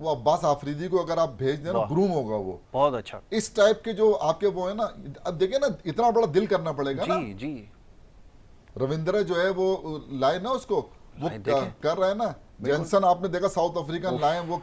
वो अब्बास आफरीदी को अगर आप भेज दें ना, ग्रूम होगा वो बहुत अच्छा। इस टाइप के जो आपके वो है ना, अब देखिए ना इतना बड़ा दिल करना पड़ेगा ना। जी रविंद्र जो है वो लाए ना, उसको वो कर रहा है ना। जॉनसन आपने देखा साउथ अफ्रीकन लाए, वो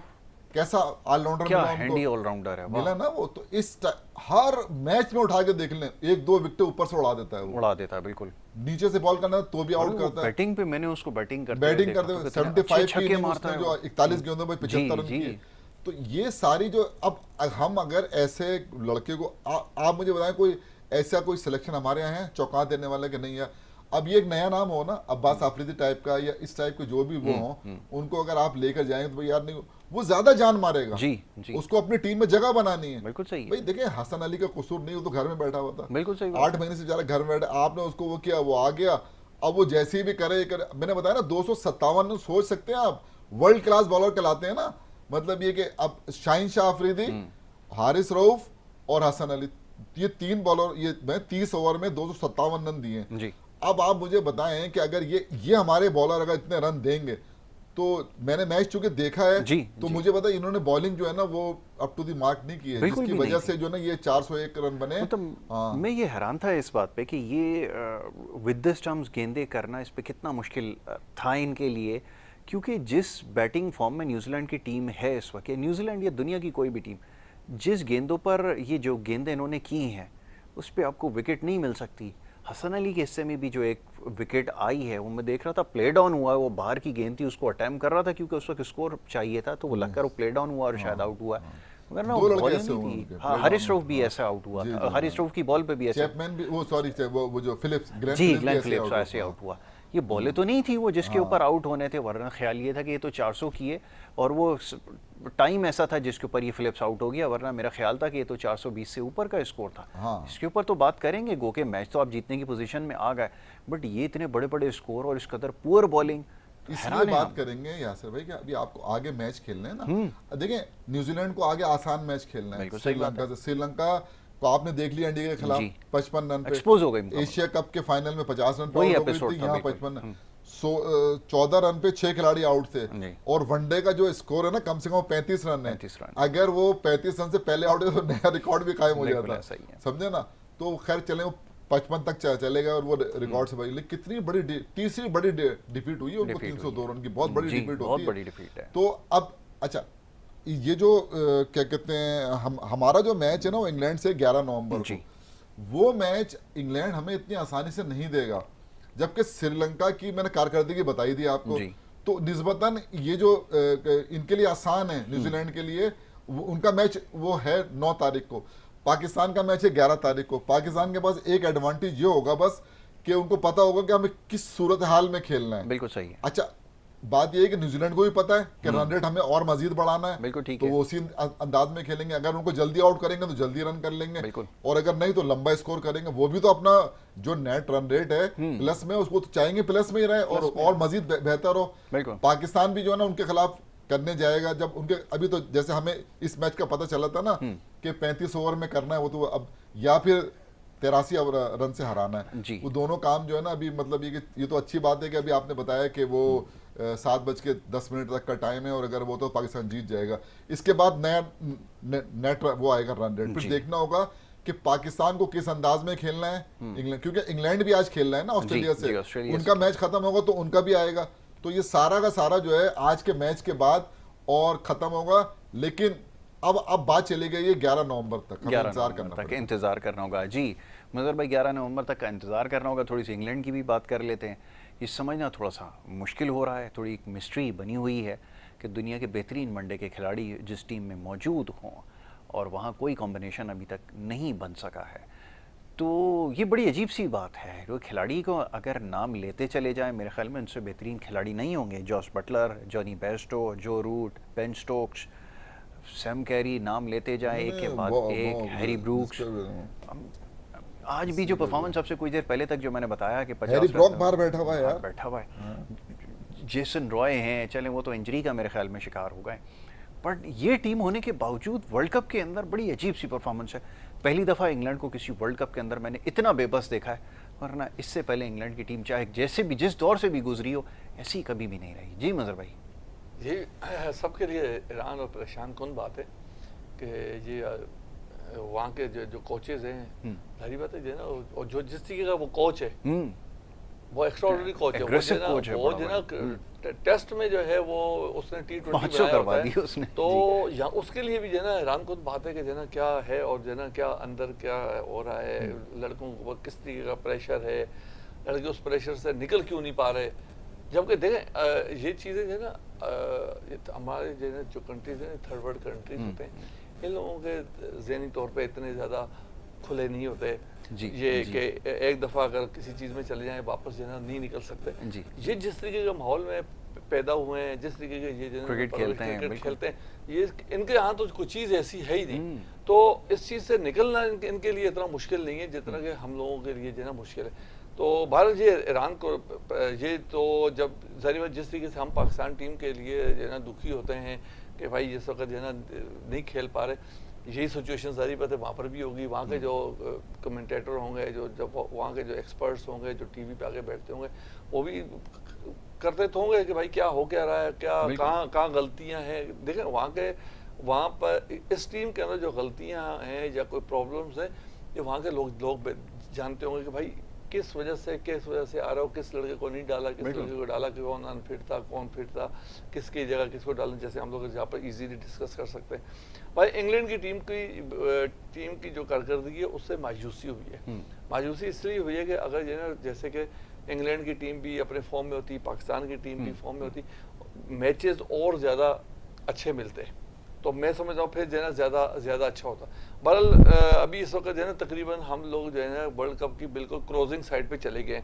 कैसा ऑलराउंडर मिला उनको, हैंडी ऑलराउंडर है, मिला ना वो। तो इस हर मैच में उठा के देख लें, 1-2 विकेट ऊपर से उड़ा देता है वो, उड़ा देता है बिल्कुल। नीचे से बॉल करना तो भी आउट करता है। बैटिंग पे मैंने उसको बैटिंग करते 75 की मारता है जो 41 गेंदों में 75 रन किए। तो ये सारी जो अब हम अगर ऐसे लड़के को आप मुझे बताएं कोई ऐसा कोई सिलेक्शन हमारे यहाँ है चौंका देने वाला कि नहीं है। अब ये एक नया नाम हो ना, अब्बास आफरीदी टाइप का या इस टाइप के जो भी वो हो, उनको अगर आप लेकर जाएंगे तो भाई यार नहीं, वो ज्यादा जान मारेगा। जी उसको अपनी टीम में जगह बनानी है। बिल्कुल सही है भाई देखिए हसन अली का कसूर नहीं, वो तो घर में बैठा हुआ था, बिल्कुल सही। 8 महीने से बेचारा घर में बैठा, आपने उसको वो किया, वो आ गया। अब वो जैसे भी करे मैंने बताया ना 257 रन, सोच सकते हैं आप, वर्ल्ड क्लास बॉलर कहलाते हैं ना। मतलब ये कि अब शाहीन शाह अफरीदी, हारिस रऊफ और हसन अली, ये 3 बॉलर, ये मैं 30 ओवर में 257 रन दिए जी। अब आप मुझे बताएं कि अगर ये हमारे बॉलर अगर इतने रन देंगे, तो मैंने मैच चूंकि देखा है तो मुझे पता इन्होंने बॉलिंग जो है ना वो अप टू द मार्क नहीं की है, जिसकी वजह से जो ना ये 401 रन बने। मतलब मैं ये हैरान था इस बात पे कि ये विद द स्टंप्स गेंदे करना इस पे कितना मुश्किल था इनके लिए, क्योंकि जिस बैटिंग फॉर्म में न्यूजीलैंड की टीम है इस वक्त, न्यूजीलैंड या दुनिया की कोई भी टीम, जिस गेंदों पर ये जो गेंदें इन्होंने की हैं उस पर आपको विकेट नहीं मिल सकती। हसन अली के हिस्से में भी जो एक विकेट आई है वो मैं देख रहा था, प्ले डाउन हुआ, वो बाहर की गेंद थी, उसको अटेम्प्ट कर रहा था क्योंकि उस वक्त स्कोर चाहिए था, तो वो लगकर वो प्ले डाउन हुआ और शायद आउट हुआ। मगर ना हाँ, हारिस रऊफ भी ऐसा आउट हुआ, हारिस रऊफ की बॉल पे भी ऐसे, वो जो फिलिप्स, ग्लेन फिलिप्स ऐसे आउट हुआ। ये बॉलें तो नहीं थी वो जिसके ऊपर आउट होने थे, वरना ख्याल ये था कि ये तो 400 किए और वो टाइम ऐसा था जिसके ऊपर ये फिलिप्स आउट हो गया, वरना मेरा ख्याल था कि ये तो 420 से ऊपर का स्कोर था। इसके ऊपर तो बात करेंगे, गो के मैच तो आप जीतने की पोजीशन में आ गए, बट ये इतने बड़े बड़े स्कोर और इस कदर पुअर बॉलिंग, इसलिए बात करेंगे यासिर भाई कि अभी आपको आगे मैच खेलने हैं ना। देखिए न्यूजीलैंड को आगे आसान मैच खेलना है, श्रीलंका से। श्रीलंका तो आपने देख लिया इंडिया के खिलाफ 55 रन पे एक्सपोज हो गई, एशिया कप के फाइनल में 50 रन पे आउट हो गई थी, यहाँ 55 14 रन पे 6 खिलाड़ी आउट थे, और वनडे का जो स्कोर है ना कम से कम 35 रन है। अगर वो 35 रन से पहले आउट है तो नया रिकॉर्ड भी कायम हो जाता, समझे ना। तो खैर चले वो 55 तक चलेगा और वो रिकॉर्ड से भाई, लेकिन कितनी बड़ी तीसरी बड़ी डिफीट हुई है उनको, 302 रन की बहुत बड़ी डिफीट होती है। तो अब अच्छा ये जो क्या कहते हैं हमारा जो मैच है ना वो इंग्लैंड से 11 नवंबर को, वो मैच इंग्लैंड हमें इतनी आसानी से नहीं देगा, जबकि श्रीलंका की मैंने कारकर्दगी बताई थी आपको, तो निस्बतन ये जो इनके लिए आसान है न्यूजीलैंड के लिए, उनका मैच वो है 9 तारीख को, पाकिस्तान का मैच है 11 तारीख को। पाकिस्तान के पास एक एडवांटेज ये होगा बस कि उनको पता होगा कि हमें किस सूरत हाल में खेलना है। बिल्कुल सही है। अच्छा बात ये है कि न्यूजीलैंड को भी पता है कि रन रेट हमें और मजीद बढ़ाना है, बिल्कुल ठीक तो है, वो उसी अंदाज में खेलेंगे। अगर उनको जल्दी आउट करेंगे तो जल्दी रन कर लेंगे, और अगर नहीं तो लंबा स्कोर करेंगे। वो भी तो अपना जो नेट रन रेट है प्लस में, उसको तो चाहेंगे प्लस में ही रहे और मजीद बेहतर हो। पाकिस्तान भी जो है ना उनके खिलाफ करने जाएगा जब उनके अभी तो जैसे हमें इस मैच का पता चला था ना कि 35 ओवर में करना है वो, तो अब या फिर 83 रन से हराना है, जी। वो दोनों काम जो है ना अभी मतलब ये तो अच्छी बात है कि अभी आपने बताया कि वो 7:10 तक का टाइम है और अगर वो तो पाकिस्तान जीत जाएगा। इसके बाद नया नेट वो आएगा रन रेट, फिर जी। देखना होगा कि पाकिस्तान को किस अंदाज में खेलना है। इंग्लैंड, क्योंकि इंग्लैंड भी आज खेल रहा है ना ऑस्ट्रेलिया जी, से, ऑस्ट्रेलिया उनका से। मैच खत्म होगा तो उनका भी आएगा। तो ये सारा का सारा जो है आज के मैच के बाद और खत्म होगा। लेकिन अब बात चली गई है 11 नवंबर तक, हमें 11 इंतजार करना नवंबर तक पड़ेगा। इंतज़ार करना होगा। जी मज़हर भाई, 11 नवंबर तक का इंतज़ार करना होगा। थोड़ी सी इंग्लैंड की भी बात कर लेते हैं। ये समझना थोड़ा सा मुश्किल हो रहा है, थोड़ी एक मिस्ट्री बनी हुई है कि दुनिया के बेहतरीन वनडे के खिलाड़ी जिस टीम में मौजूद हों और वहाँ कोई कॉम्बिनेशन अभी तक नहीं बन सका है। तो ये बड़ी अजीब सी बात है। वो खिलाड़ी को अगर नाम लेते चले जाएं, मेरे ख्याल में उनसे बेहतरीन खिलाड़ी नहीं होंगे। Jos Buttler, Jonny Bairstow, Joe Root, Ben Stokes, Sam Carey, नाम लेते जाएं एक के बाद एक, हैरी ब्रूक्स। आज भी जो परफॉर्मेंस आपसे कुछ देर पहले तक जो मैंने बताया कि 50 हैरी ब्रॉक बाहर बैठा हुआ है यार, बैठा हुआ है। जेसन रॉय हैं, चलें वो तो इंजरी का मेरे ख्याल में शिकार हो गए, बट ये टीम होने के बावजूद वर्ल्ड कप के अंदर बड़ी अजीब सी परफॉर्मेंस है। पहली दफ़ा इंग्लैंड को किसी वर्ल्ड कप के अंदर मैंने इतना बेबस देखा है, वरना इससे पहले इंग्लैंड की टीम चाहे जैसे भी जिस दौर से भी गुजरी हो ऐसी कभी भी नहीं रही। जी मज़हर भाई। ये सबके लिए हैरान और परेशान कौन बात है कि ये वहाँ के जो कोचेज हैं, सारी बात है जो ना, और जो जिस तरीके का वो कोच है वो एक्स्ट्राऑर्डिनरी कोच है। Aggressive coach है वो बड़ा जो ना टेस्ट में जो है वो उसने T20 बनाया करवा होता दी है, उसने। तो यहाँ उसके लिए भी जो है ना हैरान कौन बात है कि जो ना क्या है और जो ना क्या अंदर क्या हो रहा है, लड़कों को किस तरीके का प्रेशर है, लड़के उस प्रेशर से निकल क्यों नहीं पा रहे। जबकि देखें ये चीज़ें जो है ना हमारे जो है जो कंट्रीज हैं, थर्ड वर्ल्ड कंट्रीज होते हैं, इन लोगों के ज़हनी तौर पे इतने ज़्यादा खुले नहीं होते जी, ये जी। कि एक दफ़ा अगर किसी चीज़ में चले जाएं वापस जो है ना नहीं निकल सकते। जी। ये जिस तरीके के माहौल में पैदा हुए हैं, जिस तरीके के ये जो है ना क्रिकेट खेलते हैं, क्रिकेट बिल्कुल। खेलते हैं, ये इनके यहाँ तो कोई चीज़ ऐसी है ही नहीं। तो इस चीज़ से निकलना इनके लिए इतना मुश्किल नहीं है जितना कि हम लोगों के लिए जो है ना मुश्किल है। तो भारत ये ईरान को ये तो जब जाहिर बात जिस तरीके से हम पाकिस्तान टीम के लिए जो है ना दुखी होते हैं कि भाई इस वक्त जो है ना नहीं खेल पा रहे, यही सिचुएशन सारी बात है वहाँ पर भी होगी। वहाँ के जो कमेंटेटर होंगे, जो जब वहाँ के जो एक्सपर्ट्स होंगे, जो टीवी पे आके बैठते होंगे, वो भी करते तो होंगे कि भाई क्या हो क्या रहा है, क्या कहाँ गलतियाँ हैं। देखें वहाँ पर इस टीम के अंदर जो गलतियाँ हैं या कोई प्रॉब्लम्स हैं, ये वहाँ के लोग जानते होंगे कि भाई किस वजह से आ रहा हो, किस लड़के को नहीं डाला, किस लड़के को डाला, कि कौन अनफिट था, कौन फिट था, किसकी जगह किसको डालना, जैसे हम लोग यहाँ पर इजीली डिस्कस कर सकते हैं। भाई इंग्लैंड की टीम की जो कारकर्दगी है उससे मायूसी हुई है। मायूसी इसलिए हुई है कि अगर जैसे कि इंग्लैंड की टीम भी अपने फॉर्म में होती, पाकिस्तान की टीम भी फॉर्म में होती, मैचेस और ज़्यादा अच्छे मिलते हैं, तो मैं समझता हूँ फिर जो है ना ज़्यादा अच्छा होता। बहरहाल अभी इस वक्त जो है ना तकरीबन हम लोग जो है ना वर्ल्ड कप की बिल्कुल क्लोजिंग साइड पे चले गए हैं।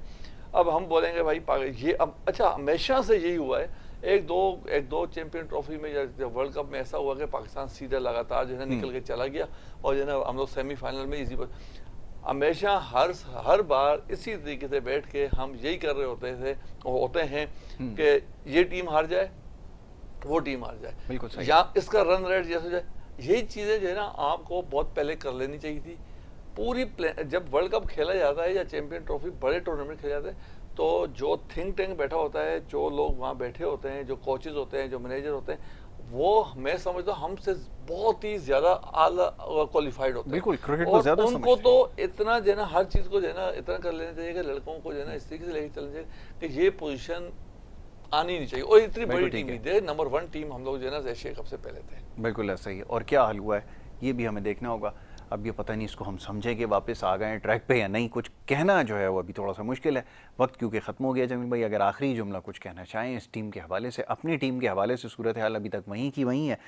अब हम बोलेंगे भाई ये अब अच्छा हमेशा से यही हुआ है, एक दो चैंपियन ट्रॉफी में या वर्ल्ड कप में ऐसा हुआ कि पाकिस्तान सीधा लगातार जो है ना निकल के चला गया और जो है ना हम लोग सेमीफाइनल में इजी पर हमेशा हर बार इसी तरीके से बैठ के हम यही कर रहे होते हैं कि ये टीम हार जाए, वो टीम हार जाए, बिल्कुल सही। या इसका रन रेट जैसे जाए। यही चीज़ें जो है ना आपको बहुत पहले कर लेनी चाहिए थी। जब वर्ल्ड कप खेला जाता है या चैंपियन ट्रॉफी बड़े टूर्नामेंट खेले जाते हैं, तो जो थिंक टैंक बैठा होता है, जो लोग वहाँ बैठे होते हैं, जो कोचेज होते हैं, जो मैनेजर होते हैं, वो मैं समझता हूँ हमसे बहुत ही ज़्यादा आला क्वालिफाइड होते हैं। बिल्कुल, क्रिकेट को और ज़्यादा उनको समझते तो इतना जो है ना हर चीज़ को जो है ना इतना कर लेना चाहिए कि लड़कों को जो है ना इस तरीके से लेके चलना चाहिए कि ये पोजीशन आनी नहीं चाहिए। और इतनी बड़ी टीम ही थे, नंबर 1 टीम हम लोग जो है ना एशिया कप से पहले थे। बिल्कुल ऐसा ही है। और क्या हाल हुआ है ये भी हमें देखना होगा। अब ये पता नहीं इसको हम समझेंगे वापस आ गए ट्रैक पे या नहीं, कुछ कहना जो है वो अभी थोड़ा सा मुश्किल है, वक्त क्योंकि ख़त्म हो गया। जमील भाई अगर आखिरी जुमला कुछ कहना चाहें इस टीम के हवाले से, अपनी टीम के हवाले से, सूरत हाल अभी तक वहीं की वहीं है।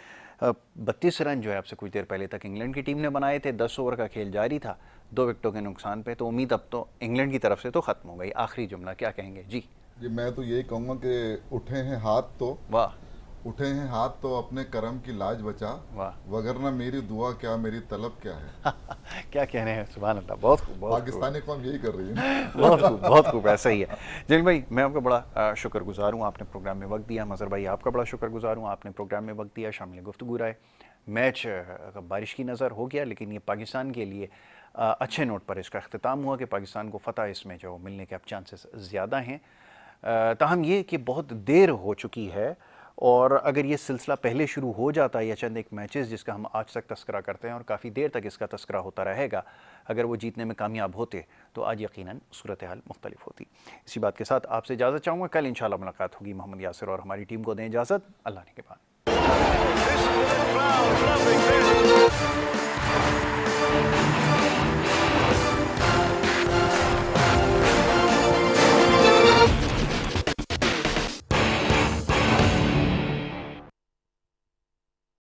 32 रन जो है आपसे कुछ देर पहले तक इंग्लैंड की टीम ने बनाए थे, 10 ओवर का खेल जारी था, 2 विकेटों के नुकसान पे, तो उम्मीद अब तो इंग्लैंड की तरफ से तो ख़त्म हो गई। आखिरी जुमला क्या कहेंगे? जी मैं तो यही कहूँगा कि उठे हैं हाथ तो, वाह, उठे हैं हाथ तो अपने करम की लाज बचा, वाह वगरना मेरी दुआ क्या मेरी तलब क्या है। क्या कह रहे हैं, सुभान अल्लाह, बहुत खूब, बहुत खूब। पाकिस्तानी कौम यही कर रही है ना। बहुत खूब, बहुत खूब, ऐसा ही है। जलील भाई, मैं आपका बड़ा शुक्रगुजार हूँ, आपने प्रोग्राम में वक्त दिया। मज़हर भाई, आपका बड़ा शुक्रगुजार हूँ, आपने प्रोग्राम में वक्त दिया, शामिल गुफ्तगू राय। मैच बारिश की नज़र हो गया, लेकिन ये पाकिस्तान के लिए अच्छे नोट पर इसका अख्तिताम हुआ कि पाकिस्तान को फ़तह इसमें जो मिलने के अब चांसेस ज़्यादा हैं। ताहम ये कि बहुत देर हो चुकी है, और अगर ये सिलसिला पहले शुरू हो जाता या चंद एक मैचेस जिसका हम आज तक तस्करा करते हैं और काफ़ी देर तक इसका तस्करा होता रहेगा, अगर वो जीतने में कामयाब होते तो आज यकीनन सूरत हाल मुख्तलिफ होती। इसी बात के साथ आपसे इजाज़त चाहूँगा, कल इंशाल्लाह मुलाकात होगी। मोहम्मद यासिर और हमारी टीम को दें इजाज़त, अल्लाह ने के बाद।